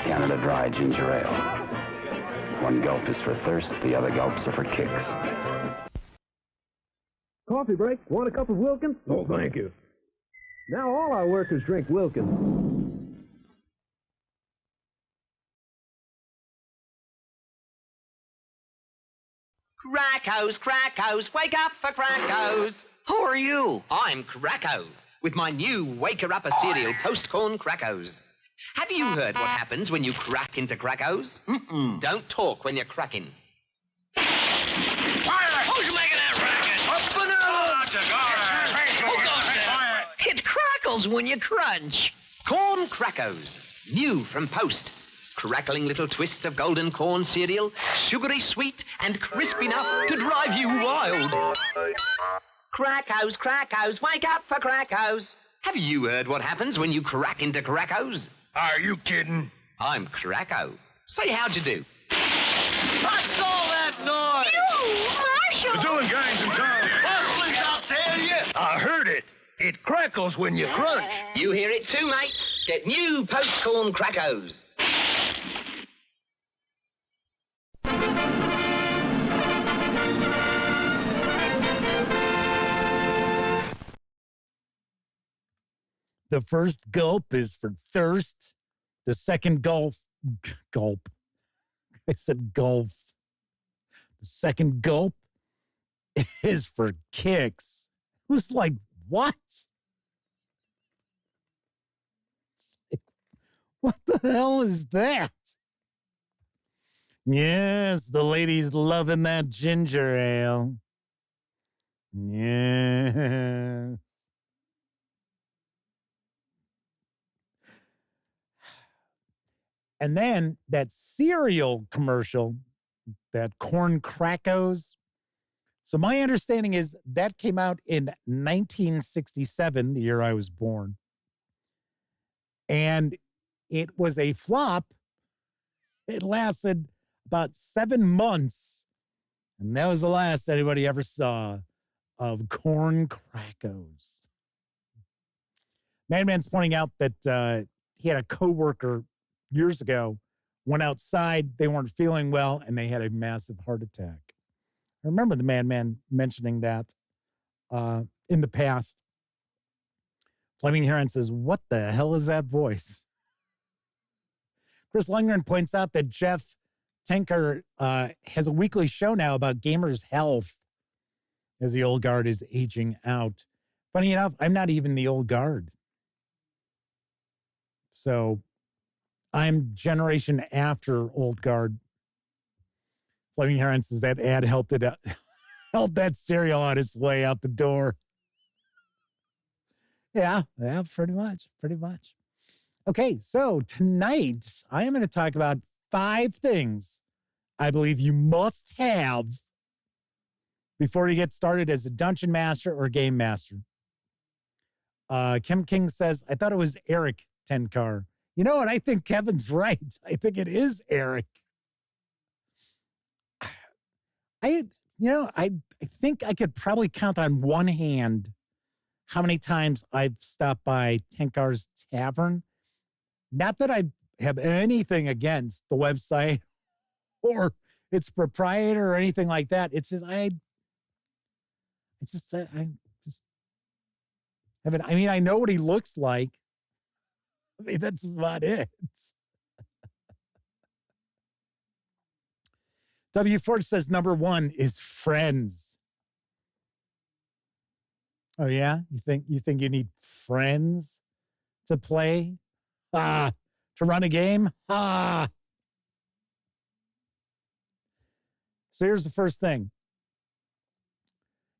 Canada Dry Ginger Ale. One gulp is for thirst, the other gulps are for kicks. Coffee break. Want a cup of Wilkins? Oh, thank you. Now all our workers drink Wilkins. Crackos, wake up for Crackos. Who are you? I'm Kracko, with my new Waker-Upper cereal, Post-Corn Crackos. Have you heard what happens when you crack into Crackos? Don't talk when you're cracking. Fire! Who's making that racket? It crackles when you crunch. Corn Crackos, new from Post. Crackling little twists of golden corn cereal, sugary sweet and crisp enough to drive you wild. Crackos, Crackos, wake up for Crackos. Have you heard what happens when you crack into Crackos? Are you kidding? I'm Kracko. Say how'd you do? What's all that noise? You, Marshall! We're doing gangs in town. Please, I'll tell you. I heard it. It crackles when you crunch. You hear it too, mate. Get new Post-Corn Crackos. The first gulp is for thirst. The second gulp. I said gulp. The second gulp is for kicks. It was like, what? What the hell is that? Yes, the lady's loving that ginger ale. Yes. And then that cereal commercial, that Corn Crackos. So my understanding is that came out in 1967, the year I was born. And it was a flop. It lasted about 7 months. And that was the last anybody ever saw of Corn Crackos. Madman's pointing out that he had a coworker years ago, went outside, they weren't feeling well, and they had a massive heart attack. I remember the madman mentioning that in the past. Flaming Heron says, what the hell is that voice? Chris Lundgren points out that Jeff Tinker has a weekly show now about gamers' health as the old guard is aging out. Funny enough, I'm not even the old guard. So I'm generation after old guard. Flaming Heron says that ad helped that cereal on its way out the door. Yeah, pretty much. Okay, so tonight I am going to talk about 5 things I believe you must have before you get started as a dungeon master or game master. Kim King says, I thought it was Eric Tenkar. You know what? I think Kevin's right. I think it is Eric. I think I could probably count on one hand how many times I've stopped by Tenkar's Tavern. Not that I have anything against the website or its proprietor or anything like that. It's just I know what he looks like. I mean, that's about it. W. Ford says number 1 is friends. Oh yeah, you think you need friends to play? To run a game? So here's the first thing.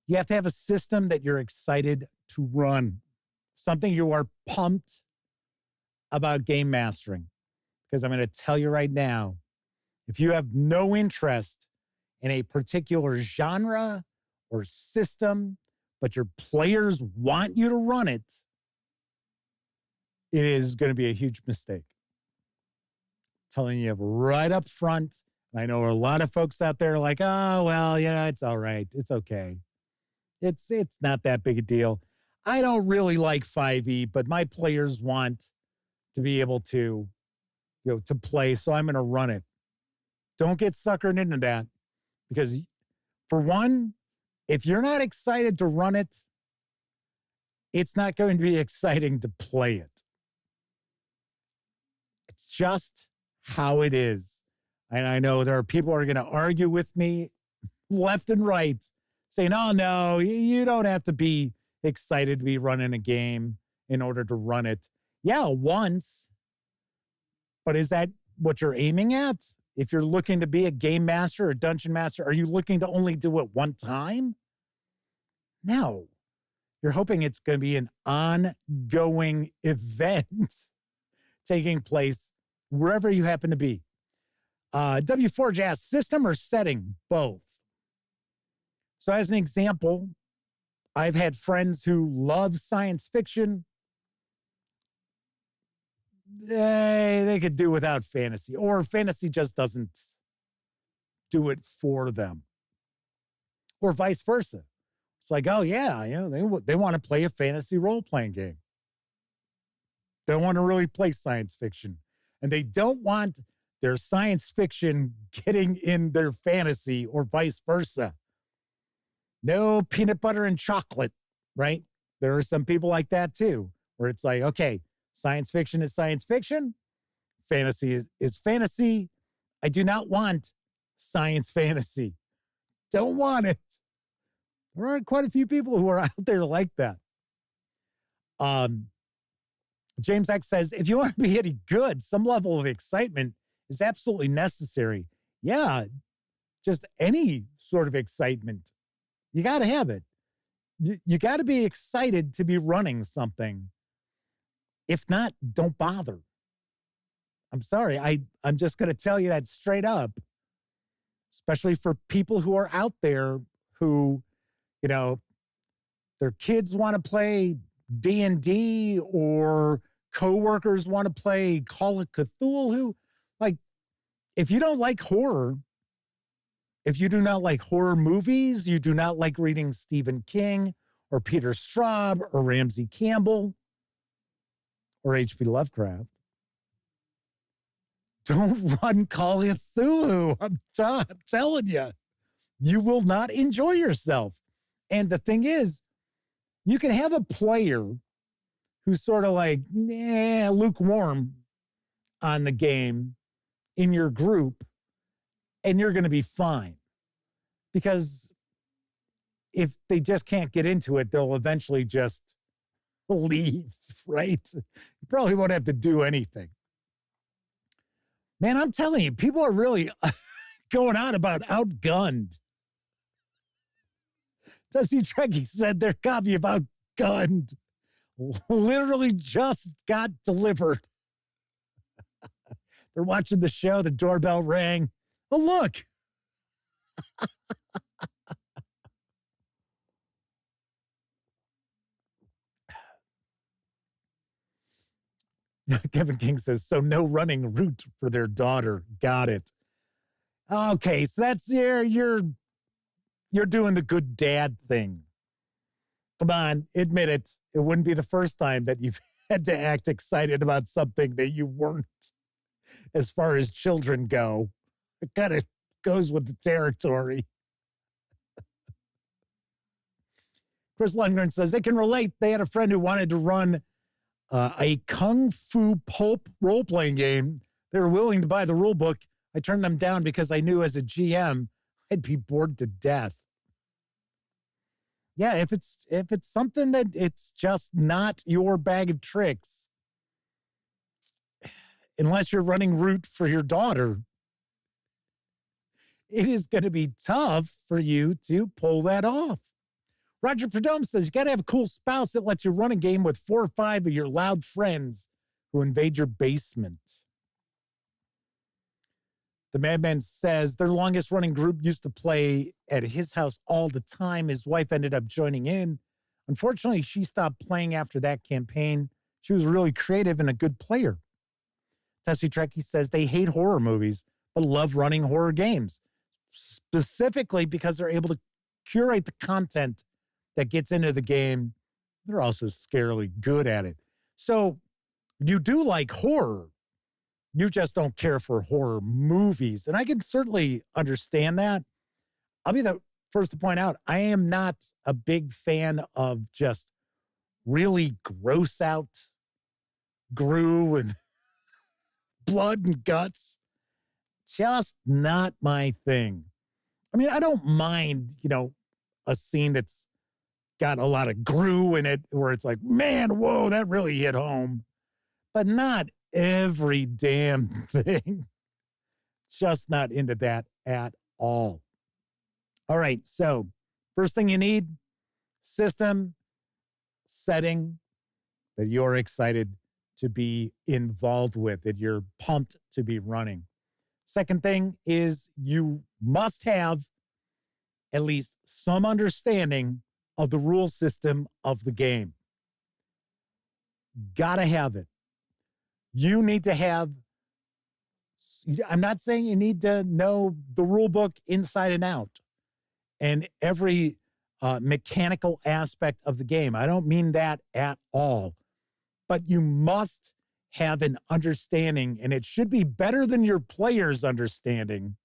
You have to have a system that you're excited to run. Something you are pumped about game mastering. Because I'm going to tell you right now, if you have no interest in a particular genre or system, but your players want you to run it, it is going to be a huge mistake. I'm telling you right up front. I know a lot of folks out there are like, oh, well, it's all right. It's okay. It's not that big a deal. I don't really like 5e, but my players want to be able to, to play, so I'm going to run it. Don't get suckered into that, because for one, if you're not excited to run it, it's not going to be exciting to play it. It's just how it is. And I know there are people who are going to argue with me left and right, saying, oh, no, you don't have to be excited to be running a game in order to run it. Yeah, once. But is that what you're aiming at? If you're looking to be a game master or dungeon master, are you looking to only do it one time? No. You're hoping it's going to be an ongoing event taking place wherever you happen to be. W4 asks, system or setting? Both. So as an example, I've had friends who love science fiction. They could do without fantasy, or fantasy just doesn't do it for them, or vice versa. It's like, oh yeah, they want to play a fantasy role-playing game. They don't want to really play science fiction, and they don't want their science fiction getting in their fantasy, or vice versa. No peanut butter and chocolate, right? There are some people like that too, where it's like, okay, science fiction is science fiction. Fantasy is fantasy. I do not want science fantasy. Don't want it. There are quite a few people who are out there like that. James X says, if you want to be any good, some level of excitement is absolutely necessary. Yeah, just any sort of excitement. You got to have it. You got to be excited to be running something. If not, don't bother. I'm sorry. I'm just going to tell you that straight up, especially for people who are out there who, their kids want to play D&D, or coworkers want to play Call of Cthulhu. Like, if you don't like horror, if you do not like horror movies, you do not like reading Stephen King or Peter Straub or Ramsey Campbell or H.P. Lovecraft, don't run Call of Cthulhu. I'm telling you, you will not enjoy yourself. And the thing is, you can have a player who's sort of like lukewarm on the game in your group, and you're going to be fine. Because if they just can't get into it, they'll eventually just leave, right? You probably won't have to do anything. Man, I'm telling you, people are really going on about outgunned. Dusty Trekkie said their copy of Outgunned literally just got delivered. They're watching the show, the doorbell rang. Oh, look. Kevin King says, so no running route for their daughter. Got it. Okay, so that's you're doing the good dad thing. Come on, admit it. It wouldn't be the first time that you've had to act excited about something that you weren't, as far as children go. It kind of goes with the territory. Chris Lundgren says, they can relate. They had a friend who wanted to run a Kung Fu pulp role-playing game. They were willing to buy the rule book. I turned them down because I knew as a GM, I'd be bored to death. Yeah, if it's something that it's just not your bag of tricks, unless you're running route for your daughter, it is going to be tough for you to pull that off. Roger Prudhomme says, you got to have a cool spouse that lets you run a game with 4 or 5 of your loud friends who invade your basement. The Madman says their longest running group used to play at his house all the time. His wife ended up joining in. Unfortunately, she stopped playing after that campaign. She was really creative and a good player. Tessie Trekkie says they hate horror movies, but love running horror games, specifically because they're able to curate the content that gets into the game. They're also scarily good at it. So you do like horror. You just don't care for horror movies. And I can certainly understand that. I'll be the first to point out, I am not a big fan of just really gross out grue and blood and guts. Just not my thing. I mean, I don't mind, a scene that's got a lot of grue in it where it's like, man, whoa, that really hit home. But not every damn thing. Just not into that at all. All right, so first thing you need, system setting that you're excited to be involved with, that you're pumped to be running. Second thing is you must have at least some understanding of the rule system of the game. Gotta have it. You need to have, I'm not saying you need to know the rule book inside and out and every mechanical aspect of the game. I don't mean that at all. But you must have an understanding, and it should be better than your player's understanding.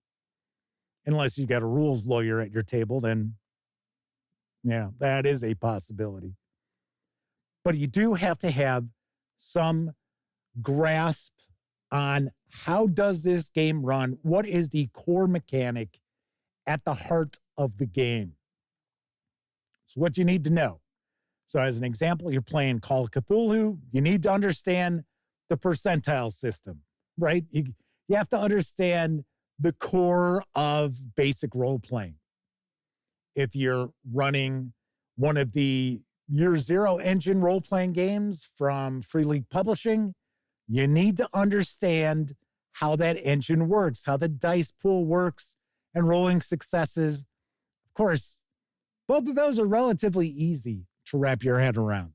Unless you got a rules lawyer at your table, then yeah, that is a possibility. But you do have to have some grasp on how does this game run? What is the core mechanic at the heart of the game? It's what you need to know. So as an example, you're playing Call of Cthulhu. You need to understand the percentile system, right? You have to understand the core of basic role-playing. If you're running one of the Year Zero engine role-playing games from Free League Publishing, you need to understand how that engine works, how the dice pool works, and rolling successes. Of course, both of those are relatively easy to wrap your head around.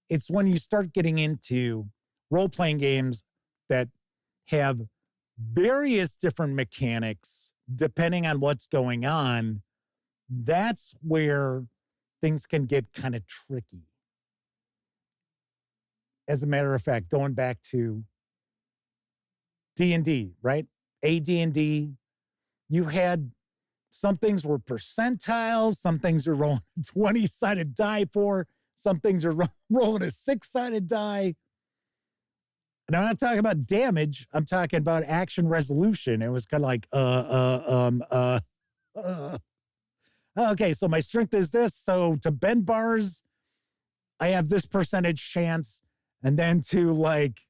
It's when you start getting into role-playing games that have various different mechanics depending on what's going on, that's where things can get kind of tricky. As a matter of fact, going back to D&D, right? AD&D, you had some things were percentiles, some things are rolling a 20-sided die for, some things are rolling a 6-sided die. And I'm not talking about damage, I'm talking about action resolution. It was kind of like, okay, so my strength is this, so to bend bars, I have this percentage chance, and then to like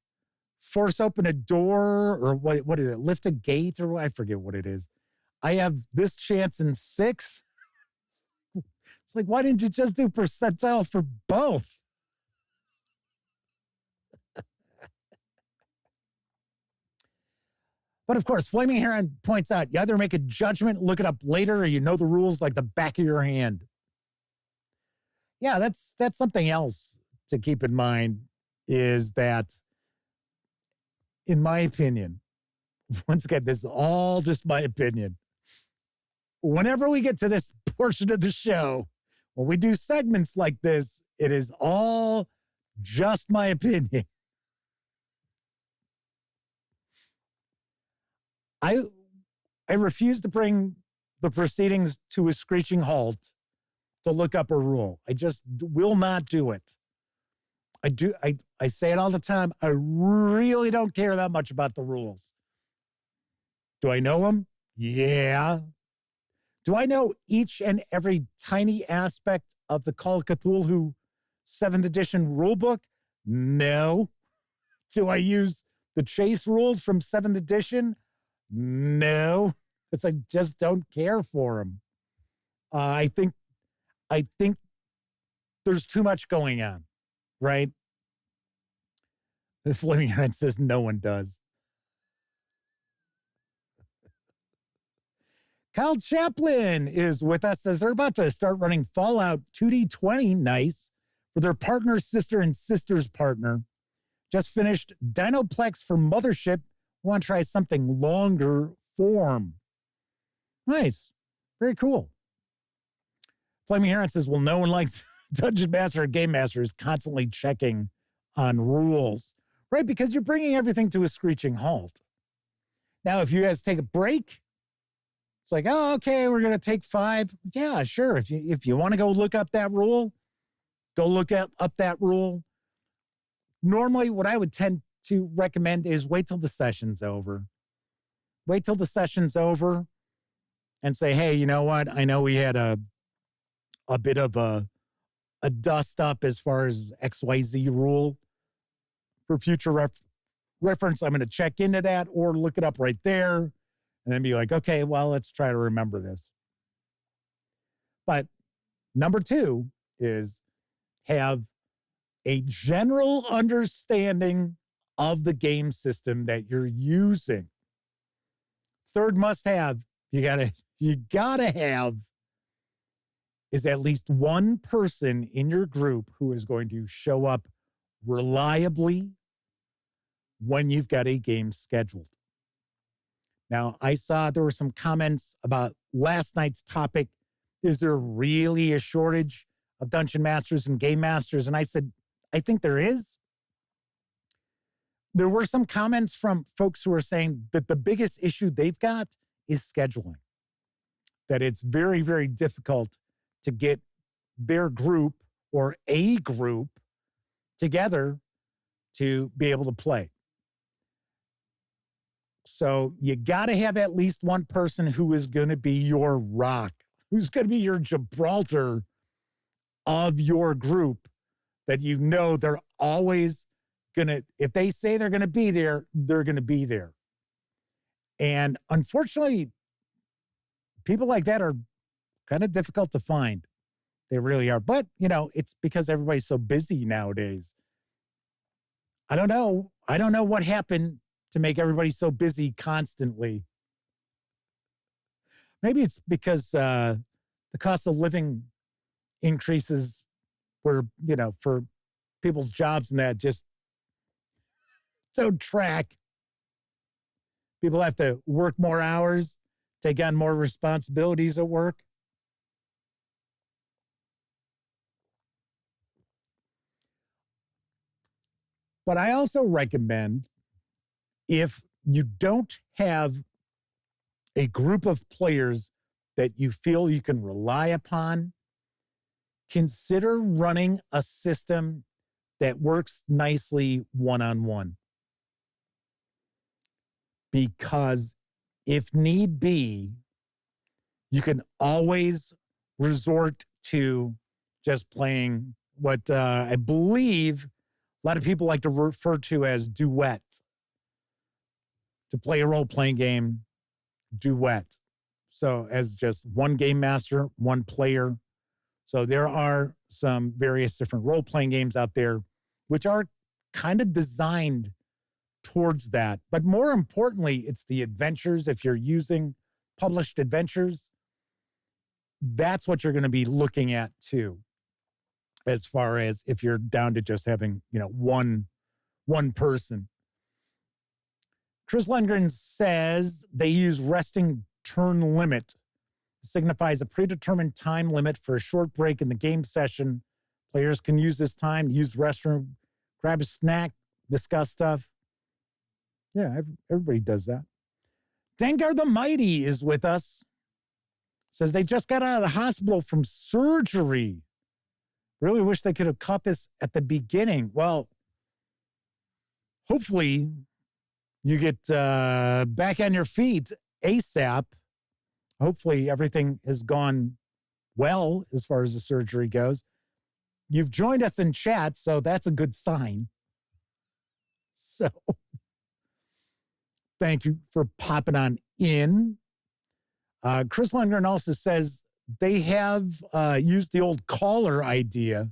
force open a door, or what is it, lift a gate, or I forget what it is. I have this chance in 6. It's like, why didn't you just do percentile for both? But of course, Flaming Heron points out, you either make a judgment, look it up later, or you know the rules like the back of your hand. Yeah, that's something else to keep in mind, is that, in my opinion, once again, this is all just my opinion. Whenever we get to this portion of the show, when we do segments like this, it is all just my opinion. I refuse to bring the proceedings to a screeching halt to look up a rule. I just will not do it. I say it all the time. I really don't care that much about the rules. Do I know them? Yeah. Do I know each and every tiny aspect of the Call of Cthulhu 7th edition rulebook? No. Do I use the chase rules from 7th edition? No. Because I just don't care for them. I think there's too much going on, right? The Flaming Heron says no one does. Kyle Chaplin is with us as they're about to start running Fallout 2D20, nice, for their partner, sister, and sister's partner. Just finished Dinoplex for Mothership. Want to try something longer form. Nice. Very cool. Flaming Heron says, well, no one likes Dungeon Master or Game Master is constantly checking on rules, right? Because you're bringing everything to a screeching halt. Now, if you guys take a break, it's like, oh, okay, we're going to take 5. Yeah, sure. If you want to go look up that rule, go look up that rule. Normally, what I would tend to recommend is wait till the session's over. Wait till the session's over and say, hey, you know what? I know we had a a bit of a dust up as far as XYZ rule. For future reference, I'm going to check into that or look it up right there and then be like, okay, well, let's try to remember this. But number 2 is have a general understanding of the game system that you're using. Third must have, you gotta have is at least one person in your group who is going to show up reliably when you've got a game scheduled. Now, I saw there were some comments about last night's topic. Is there really a shortage of dungeon masters and game masters? And I said, I think there is. There were some comments from folks who are saying that the biggest issue they've got is scheduling, that it's very, very difficult to get their group or a group together to be able to play. So you got to have at least one person who is going to be your rock, who's going to be your Gibraltar of your group, that you know they're always going to, if they say they're going to be there, they're going to be there. And unfortunately, people like that are kind of difficult to find. They really are. But, you know, it's because everybody's so busy nowadays. I don't know. I don't know what happened to make everybody so busy constantly. Maybe it's because the cost of living increases where, you know, for people's jobs and that just don't track. People have to work more hours, take on more responsibilities at work. But I also recommend, if you don't have a group of players that you feel you can rely upon, consider running a system that works nicely one-on-one. Because if need be, you can always resort to just playing what I believe a lot of people like to refer to as duet. To play a role-playing game, duet. So as just one game master, one player. So there are some various different role-playing games out there which are kind of designed towards that. But more importantly, it's the adventures. If you're using published adventures, that's what you're going to be looking at too, as far as if you're down to just having, you know, one person. Chris Lundgren says they use resting turn limit. It signifies a predetermined time limit for a short break in the game session. Players can use this time to use the restroom, grab a snack, discuss stuff. Yeah, everybody does that. Dengar the Mighty is with us. Says they just got out of the hospital from surgery. Really wish they could have caught this at the beginning. Well, hopefully you get back on your feet ASAP. Hopefully everything has gone well as far as the surgery goes. You've joined us in chat, so that's a good sign. So thank you for popping on in. Chris Lundgren also says they have used the old caller idea.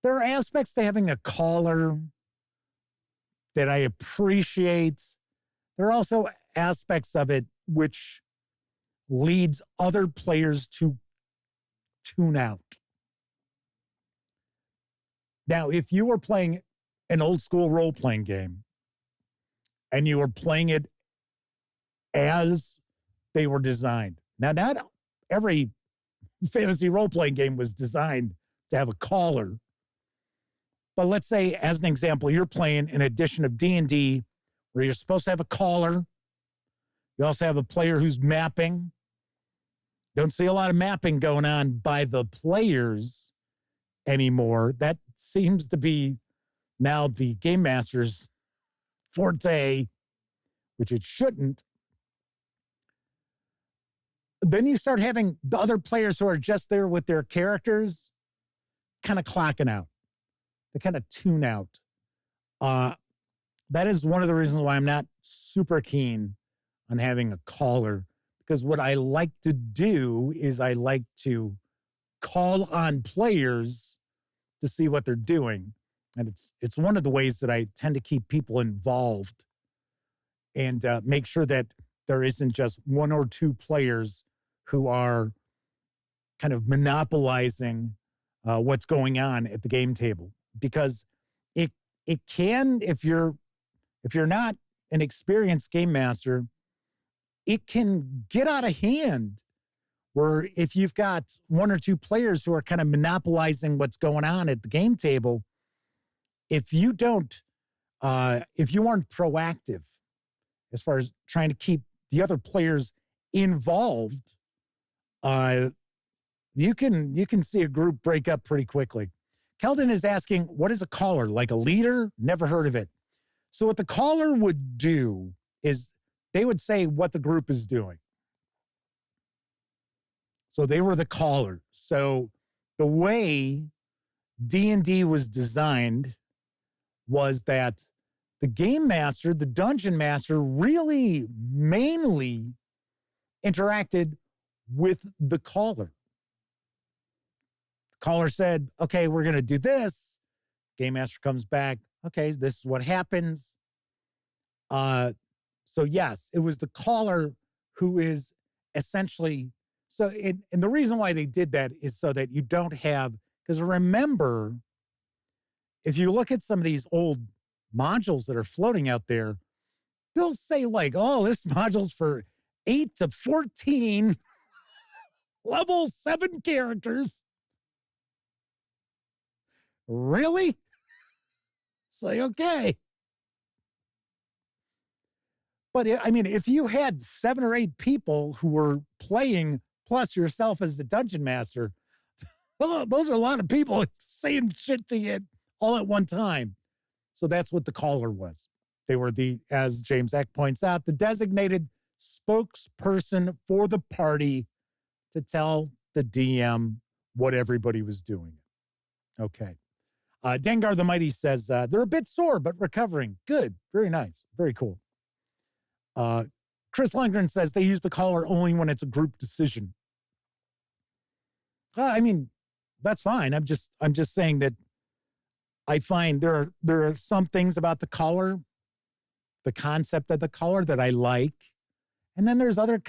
There are aspects to having a caller that I appreciate. There are also aspects of it which leads other players to tune out. Now, if you were playing an old school role-playing game and you were playing it as they were designed. Now, not every fantasy role-playing game was designed to have a caller. But let's say, as an example, you're playing an edition of D&D where you're supposed to have a caller. You also have a player who's mapping. Don't see a lot of mapping going on by the players anymore. That seems to be now the game master's forte, which it shouldn't. then you start having the other players who are just there with their characters kind of clocking out. They kind of tune out. That is one of the reasons why I'm not super keen on having a caller, because what I like to do is I like to call on players to see what they're doing. And it's one of the ways that I tend to keep people involved and make sure that there isn't just one or two players who are kind of monopolizing what's going on at the game table. Because it can, if you're not an experienced game master, it can get out of hand. Where if you've got one or two players who are kind of monopolizing what's going on at the game table, if you aren't proactive as far as trying to keep the other players involved, you can see a group break up pretty quickly. Keldon is asking, what is a caller? Like a leader? Never heard of it. So what the caller would do is they would say what the group is doing. So they were the caller. So the way D&D was designed was that the game master, the dungeon master, really mainly interacted with the caller. The caller said, okay, we're going to do this. Game master comes back. Okay, this is what happens. So yes, it was the caller who is essentially, and the reason why they did that is so that you don't have, because remember, if you look at some of these old modules that are floating out there, they'll say like, oh, this module's for 8 to 14 level 7 characters. Really? It's like, okay. But I mean, if you had 7 or 8 people who were playing, plus yourself as the dungeon master, those are a lot of people saying shit to you all at one time. So that's what the caller was. They were as James Eck points out, the designated spokesperson for the party to tell the DM what everybody was doing. Okay. Dengar the Mighty says, they're a bit sore, but recovering. Good. Very nice. Very cool. Chris Lundgren says they use the caller only when it's a group decision. I mean, that's fine. I'm just saying that I find there are some things about the caller, the concept of the caller that I like. And then there's other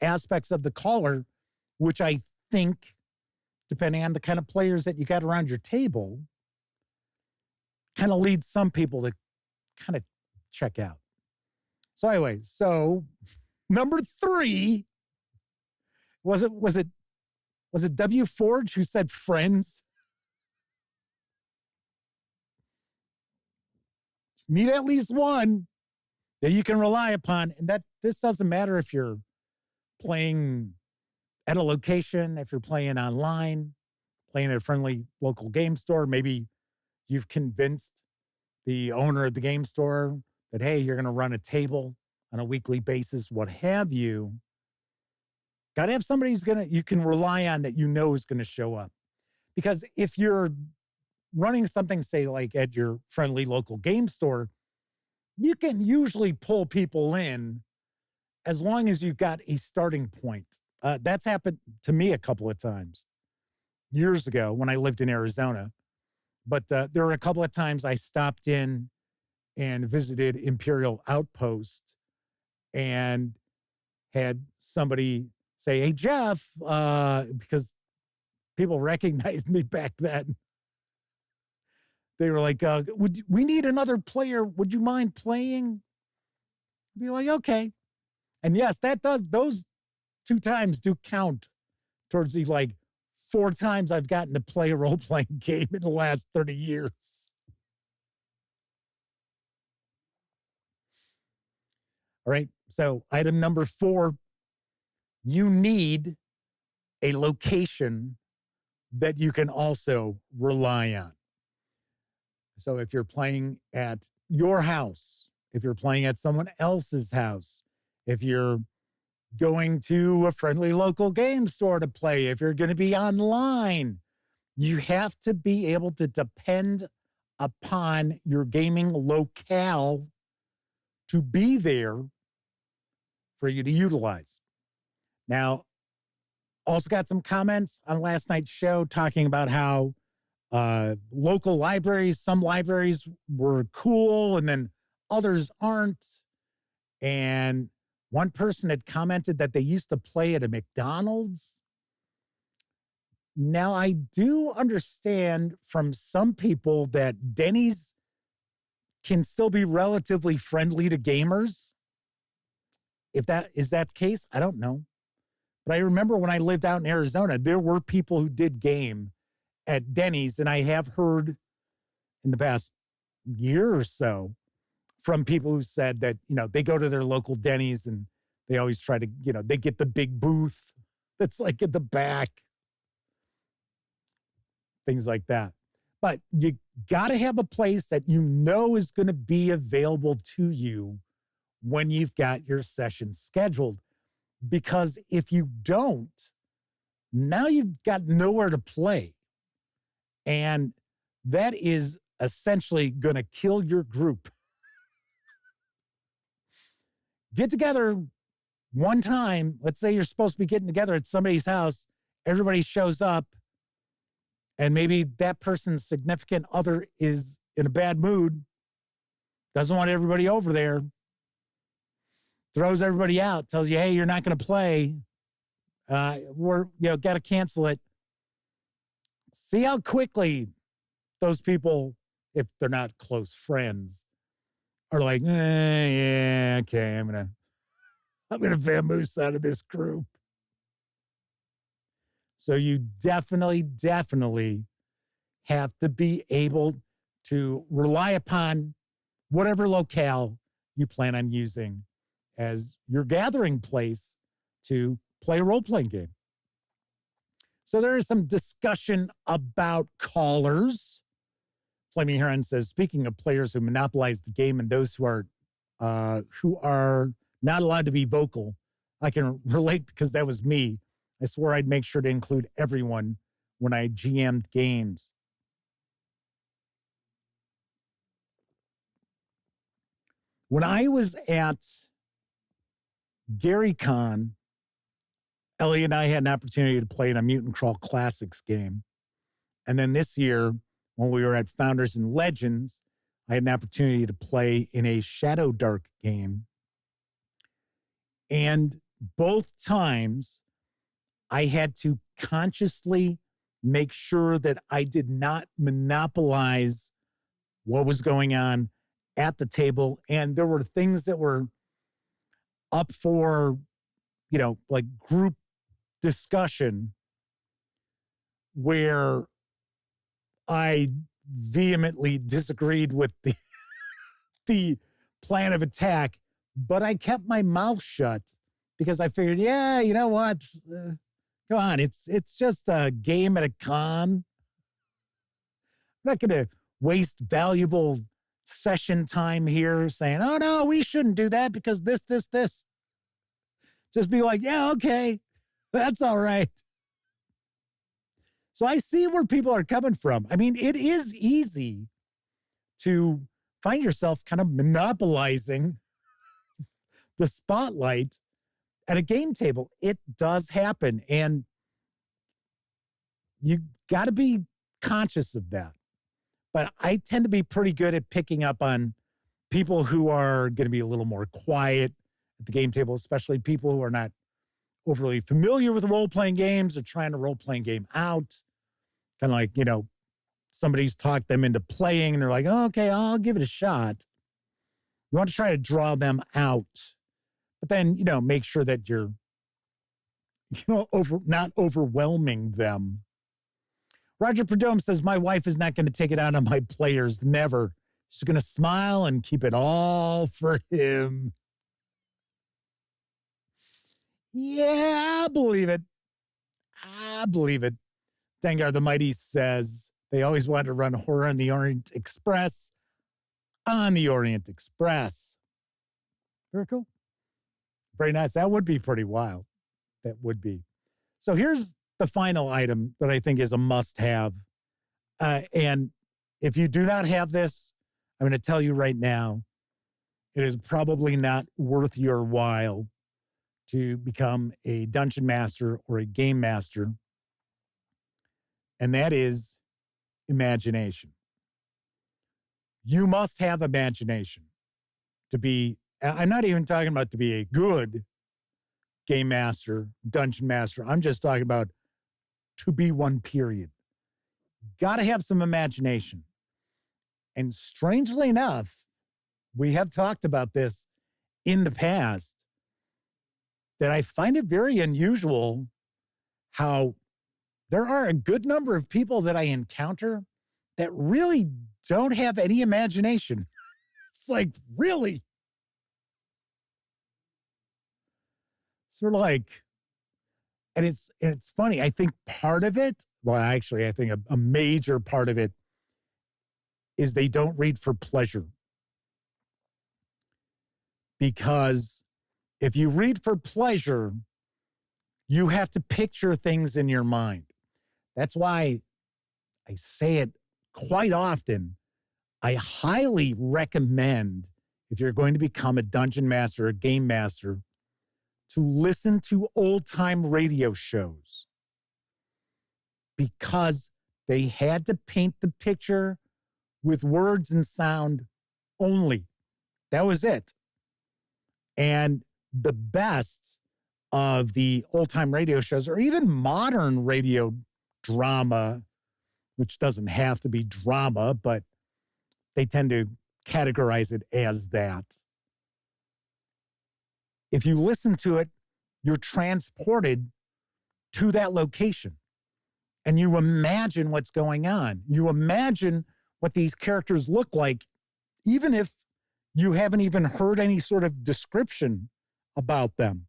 aspects of the caller, which I think, depending on the kind of players that you got around your table, kind of leads some people to kind of check out. So anyway, number 3, was it W. Forge who said friends? Meet at least one that you can rely upon. And that this doesn't matter if you're playing at a location, if you're playing online, playing at a friendly local game store. Maybe you've convinced the owner of the game store that, hey, you're going to run a table on a weekly basis, what have you. Got to have somebody you can rely on that you know is going to show up. Because if you're running something, say, like at your friendly local game store, you can usually pull people in as long as you've got a starting point. That's happened to me a couple of times years ago when I lived in Arizona. But there were a couple of times I stopped in and visited Imperial Outpost and had somebody say, hey, Jeff, because people recognized me back then. They were like, we need another player. Would you mind playing? I'd be like, okay. And yes, those 2 times do count towards the 4 times I've gotten to play a role-playing game in the last 30 years. All right, so item number 4, you need a location that you can also rely on. So if you're playing at your house, if you're playing at someone else's house, if you're going to a friendly local game store to play, if you're going to be online, you have to be able to depend upon your gaming locale to be there for you to utilize. Now, also got some comments on last night's show talking about how local libraries, some libraries were cool and then others aren't. And one person had commented that they used to play at a McDonald's. Now, I do understand from some people that Denny's can still be relatively friendly to gamers. If that is that the case, I don't know. But I remember when I lived out in Arizona, there were people who did game at Denny's, and I have heard in the past year or so from people who said that, they go to their local Denny's and they always try to, they get the big booth that's like at the back, things like that. But you got to have a place that is going to be available to you when you've got your session scheduled. Because if you don't, now you've got nowhere to play. And that is essentially going to kill your group. Get together one time. Let's say you're supposed to be getting together at somebody's house. Everybody shows up. And maybe that person's significant other is in a bad mood. Doesn't want everybody over there. Throws everybody out. Tells you, hey, you're not going to play. We're got to cancel it. See how quickly those people, if they're not close friends, are like, yeah, okay, I'm gonna vamoose out of this group. So you definitely have to be able to rely upon whatever locale you plan on using as your gathering place to play a role-playing game. So there is some discussion about callers. Flaming Heron says, speaking of players who monopolize the game and those who are not allowed to be vocal, I can relate because that was me. I swore I'd make sure to include everyone when I GM'd games. When I was at GaryCon, Ellie and I had an opportunity to play in a Mutant Crawl Classics game. And then this year, when we were at Founders and Legends, I had an opportunity to play in a Shadow Dark game. And both times, I had to consciously make sure that I did not monopolize what was going on at the table. And there were things that were up for, like group discussion where I vehemently disagreed with the plan of attack, but I kept my mouth shut because I figured, you know what? Come on, it's just a game at a con. I'm not going to waste valuable session time here saying, oh, no, we shouldn't do that because this. Just be like, yeah, okay, that's all right. So I see where people are coming from. I mean, it is easy to find yourself kind of monopolizing the spotlight at a game table. It does happen. And you got to be conscious of that. But I tend to be pretty good at picking up on people who are going to be a little more quiet at the game table, especially people who are not overly familiar with role-playing games or trying a role-playing game out. Kind of like, somebody's talked them into playing and they're like, oh, okay, I'll give it a shot. You want to try to draw them out. But then, make sure that you're, not overwhelming them. Roger Perdome says, my wife is not going to take it out on my players. Never. She's going to smile and keep it all for him. Yeah, I believe it. Dengar the Mighty says, they always wanted to run horror on the Orient Express. On the Orient Express. Very cool. Very nice. That would be pretty wild. That would be. So here's the final item that I think is a must-have. And if you do not have this, I'm going to tell you right now, it is probably not worth your while to become a dungeon master or a game master. And that is imagination. You must have imagination to be, I'm not even talking about to be a good game master, dungeon master. I'm just talking about to be one, period. Got to have some imagination. And strangely enough, we have talked about this in the past, that I find it very unusual how there are a good number of people that I encounter that really don't have any imagination. It's like, really? Sort of like, and it's funny. I think part of it, well, actually, I think a major part of it is they don't read for pleasure. Because if you read for pleasure, you have to picture things in your mind. That's why I say it quite often. I highly recommend, if you're going to become a dungeon master, a game master, to listen to old-time radio shows, because they had to paint the picture with words and sound only. That was it. And the best of the old-time radio shows, or even modern radio drama, which doesn't have to be drama, but they tend to categorize it as that. If you listen to it, you're transported to that location and you imagine what's going on. You imagine what these characters look like, even if you haven't even heard any sort of description about them.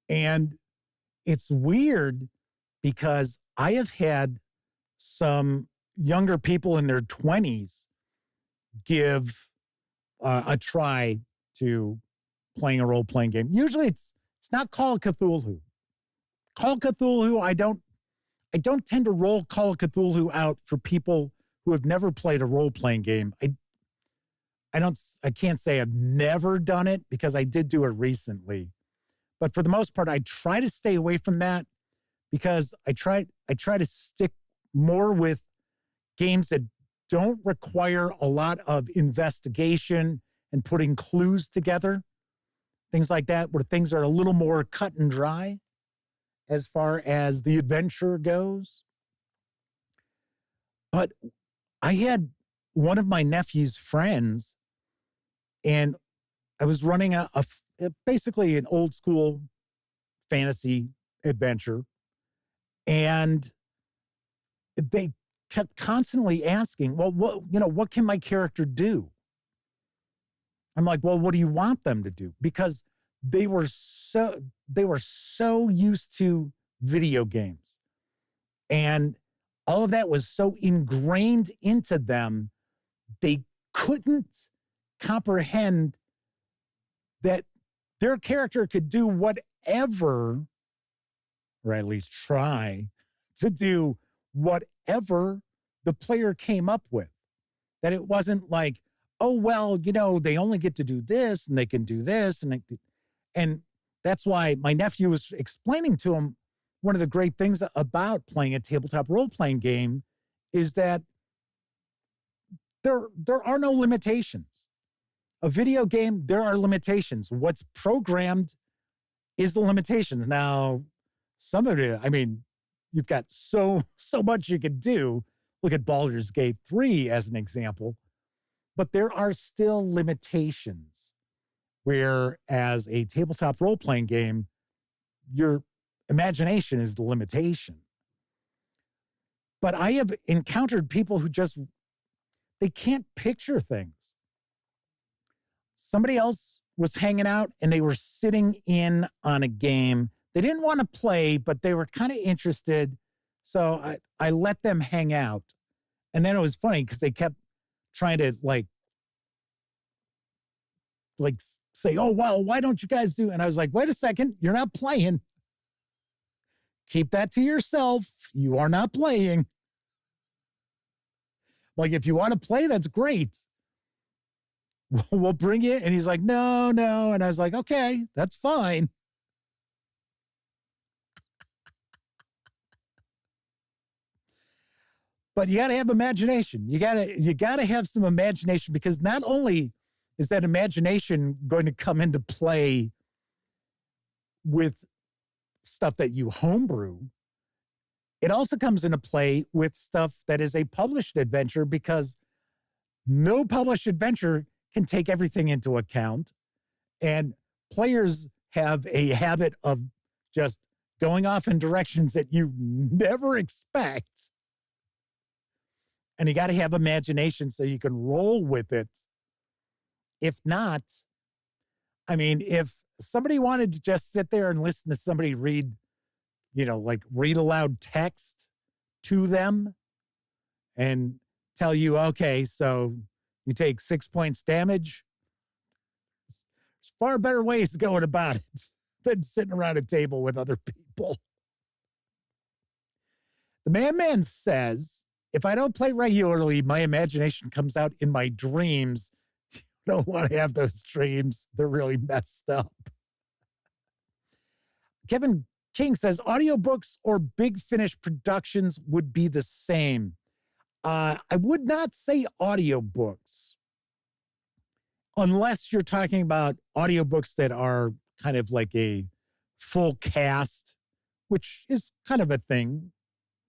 And it's weird because I have had some younger people in their 20s give a try to playing a role-playing game. Usually it's not Call of Cthulhu. Call of Cthulhu, I don't tend to roll Call of Cthulhu out for people who have never played a role-playing game. I can't say I've never done it, because I did do it recently. But for the most part, I try to stay away from that, because I try to stick more with games that don't require a lot of investigation and putting clues together. Things like that, where things are a little more cut and dry as far as the adventure goes. But I had one of my nephew's friends, and I was running basically an old school fantasy adventure. And they kept constantly asking, well, what can my character do? I'm like, well, what do you want them to do? Because they were so used to video games. And all of that was so ingrained into them, they couldn't comprehend that their character could do whatever, or at least try to do whatever the player came up with. That it wasn't like, oh, well, they only get to do this and they can do this. And that's why my nephew was explaining to him, one of the great things about playing a tabletop role-playing game is that there are no limitations. A video game, there are limitations. What's programmed is the limitations. Now, some of it, you've got so much you can do. Look at Baldur's Gate 3 as an example. But there are still limitations, whereas a tabletop role-playing game, your imagination is the limitation. But I have encountered people who they can't picture things. Somebody else was hanging out and they were sitting in on a game. They didn't want to play, but they were kind of interested. So I let them hang out. And then it was funny because they kept trying to like say, oh, well, why don't you guys do? And I was like, wait a second, you're not playing. Keep that to yourself. You are not playing. Like, if you want to play, that's great. We'll bring you. And he's like, no. And I was like, okay, that's fine. But you got to have imagination. You got to have some imagination, because not only is that imagination going to come into play with stuff that you homebrew, it also comes into play with stuff that is a published adventure, because no published adventure can take everything into account. And players have a habit of just going off in directions that you never expect. And you got to have imagination so you can roll with it. If not, I mean, if somebody wanted to just sit there and listen to somebody read, like read aloud text to them and tell you, okay, so you take 6 points damage, there's far better ways of going about it than sitting around a table with other people. The Man says, if I don't play regularly, my imagination comes out in my dreams. You don't want to have those dreams. They're really messed up. Kevin King says, audiobooks or Big Finish productions would be the same. I would not say audiobooks, unless you're talking about audiobooks that are kind of like a full cast, which is kind of a thing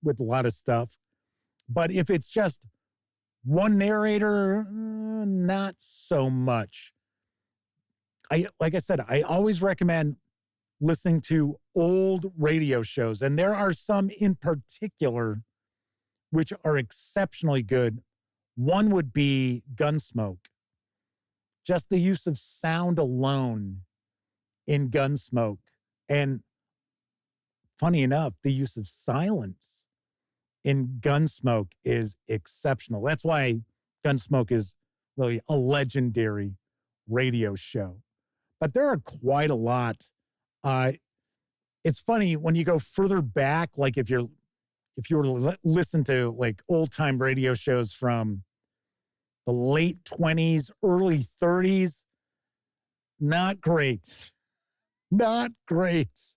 with a lot of stuff. But if it's just one narrator, not so much. Like I said, I always recommend listening to old radio shows. And there are some in particular which are exceptionally good. One would be Gunsmoke. Just the use of sound alone in Gunsmoke. And funny enough, the use of silence in Gunsmoke is exceptional. That's why Gunsmoke is really a legendary radio show. But there are quite a lot. It's funny when you go further back, like if you were to listen to like old time radio shows from the late 20s, early 30s, not great. Not great.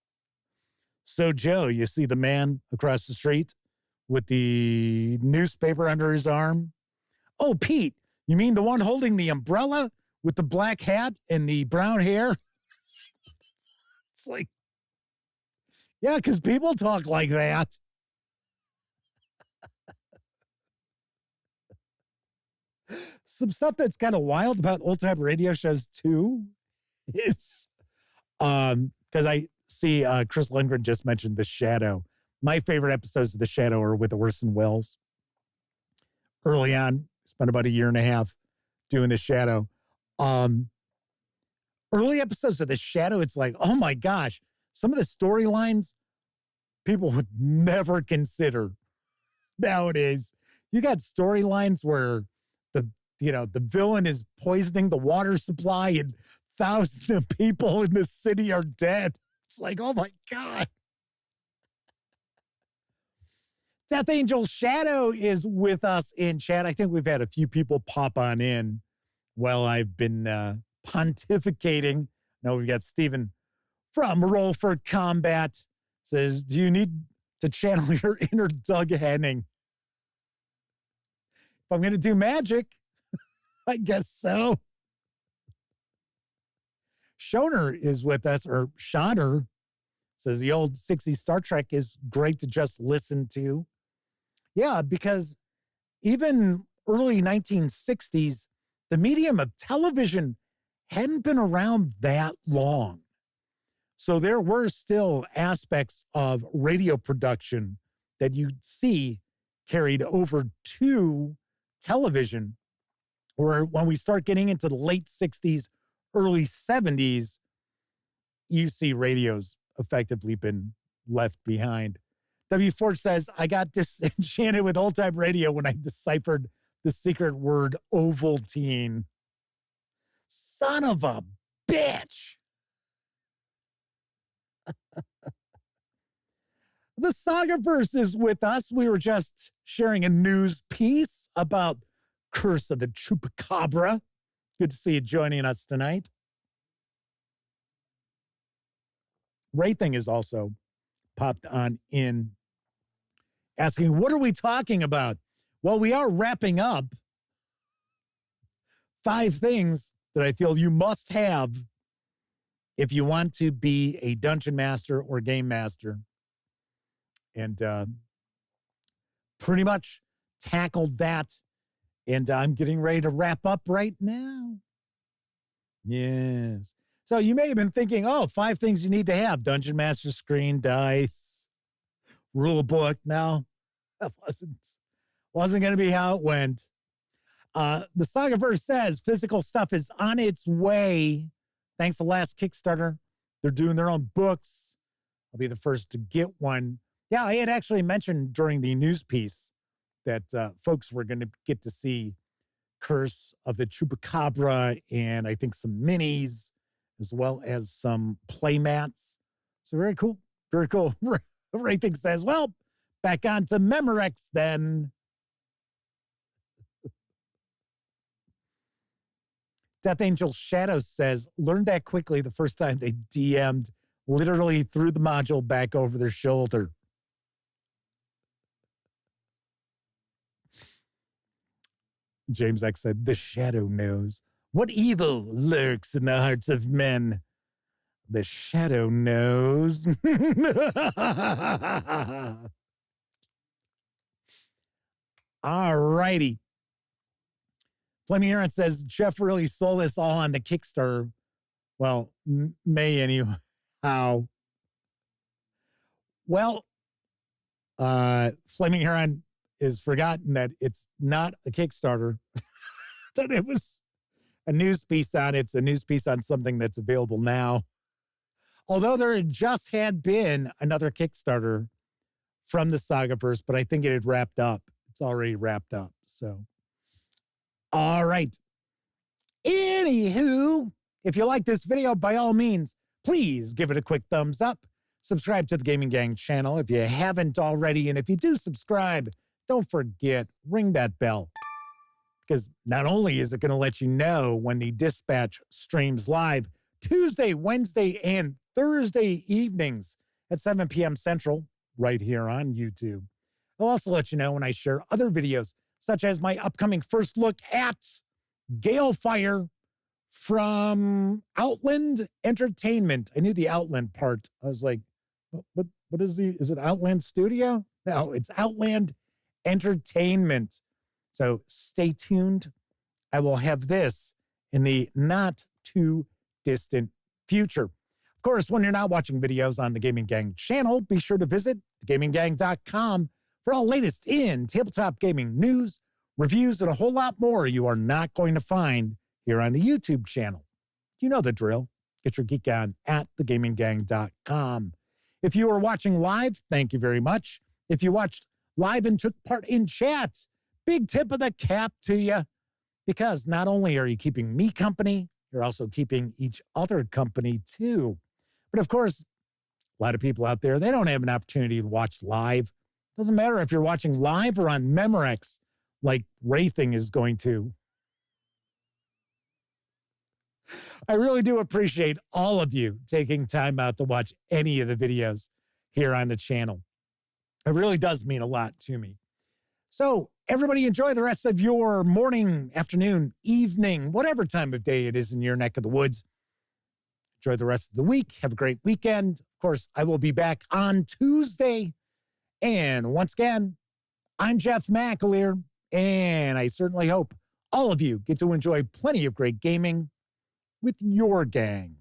So Joe, you see the man across the street with the newspaper under his arm? Oh, Pete, you mean the one holding the umbrella with the black hat and the brown hair? It's like, yeah, because people talk like that. Some stuff that's kind of wild about old-time radio shows, too, is, because I see Chris Lindgren just mentioned The Shadow. My favorite episodes of The Shadow are with Orson Welles. Early on, spent about a year and a half doing The Shadow. Early episodes of The Shadow, it's like, oh my gosh, some of the storylines people would never consider nowadays. You got storylines where the villain is poisoning the water supply and thousands of people in the city are dead. It's like, oh my God. Death Angel Shadow is with us in chat. I think we've had a few people pop on in while I've been pontificating. Now we've got Stephen from Roll for Combat says, do you need to channel your inner Doug Henning? If I'm going to do magic, I guess so. Shoner is with us, or Shoner says the old 60s Star Trek is great to just listen to. Yeah, because even early 1960s, the medium of television hadn't been around that long. So there were still aspects of radio production that you'd see carried over to television, where when we start getting into the late 60s, early 70s, you see radio's effectively been left behind. W. Ford says, I got disenchanted with old-time radio when I deciphered the secret word Ovaltine. Son of a bitch. The Sagaverse is with us. We were just sharing a news piece about Curse of the Chupacabra. Good to see you joining us tonight. Ray Thing is also popped on in asking, what are we talking about? Well, we are wrapping up 5 things that I feel you must have if you want to be a dungeon master or game master. And pretty much tackled that. And I'm getting ready to wrap up right now. Yes. So you may have been thinking, 5 things you need to have. Dungeon master screen, dice, rule book. No, that wasn't going to be how it went. The Sagaverse says physical stuff is on its way. Thanks to last Kickstarter. They're doing their own books. I'll be the first to get one. Yeah, I had actually mentioned during the news piece that folks were going to get to see Curse of the Chupacabra and I think some minis as well as some play mats. So very cool. Very cool. Raything says, well, back on to Memorex then. Death Angel Shadow says, learned that quickly the first time they DM'd, literally threw the module back over their shoulder. James X said, the shadow knows. What evil lurks in the hearts of men? The shadow knows. All righty. Flaming Aaron says, Jeff really sold us all on the Kickstarter. Well, may anyhow. Well, Flaming Heron is forgotten that it's not a Kickstarter, that it was a news piece on it. It's a news piece on something that's available now. Although there just had been another Kickstarter from the Sagaverse, but I think it had wrapped up. It's already wrapped up. So, all right. Anywho, if you like this video, by all means, please give it a quick thumbs up. Subscribe to the Gaming Gang channel if you haven't already. And if you do subscribe, don't forget, ring that bell. Because not only is it going to let you know when the Dispatch streams live Tuesday, Wednesday, and Thursday evenings at 7 p.m. Central, right here on YouTube. I'll also let you know when I share other videos, such as my upcoming first look at Galefire from Outland Entertainment. I knew the Outland part. I was like, what is is it Outland Studio? No, it's Outland Entertainment. So stay tuned. I will have this in the not too distant future. Of course, when you're not watching videos on the Gaming Gang channel, be sure to visit thegaminggang.com for all latest in tabletop gaming news, reviews, and a whole lot more you are not going to find here on the YouTube channel. You know the drill. Get your geek on at thegaminggang.com. If you are watching live, thank you very much. If you watched live and took part in chat, big tip of the cap to you, because not only are you keeping me company, you're also keeping each other company too. But of course, a lot of people out there, they don't have an opportunity to watch live. Doesn't matter if you're watching live or on Memorex, like Wraithing is going to. I really do appreciate all of you taking time out to watch any of the videos here on the channel. It really does mean a lot to me. So everybody enjoy the rest of your morning, afternoon, evening, whatever time of day it is in your neck of the woods. Enjoy the rest of the week. Have a great weekend. Of course, I will be back on Tuesday. And once again, I'm Jeff McAleer, and I certainly hope all of you get to enjoy plenty of great gaming with your gang.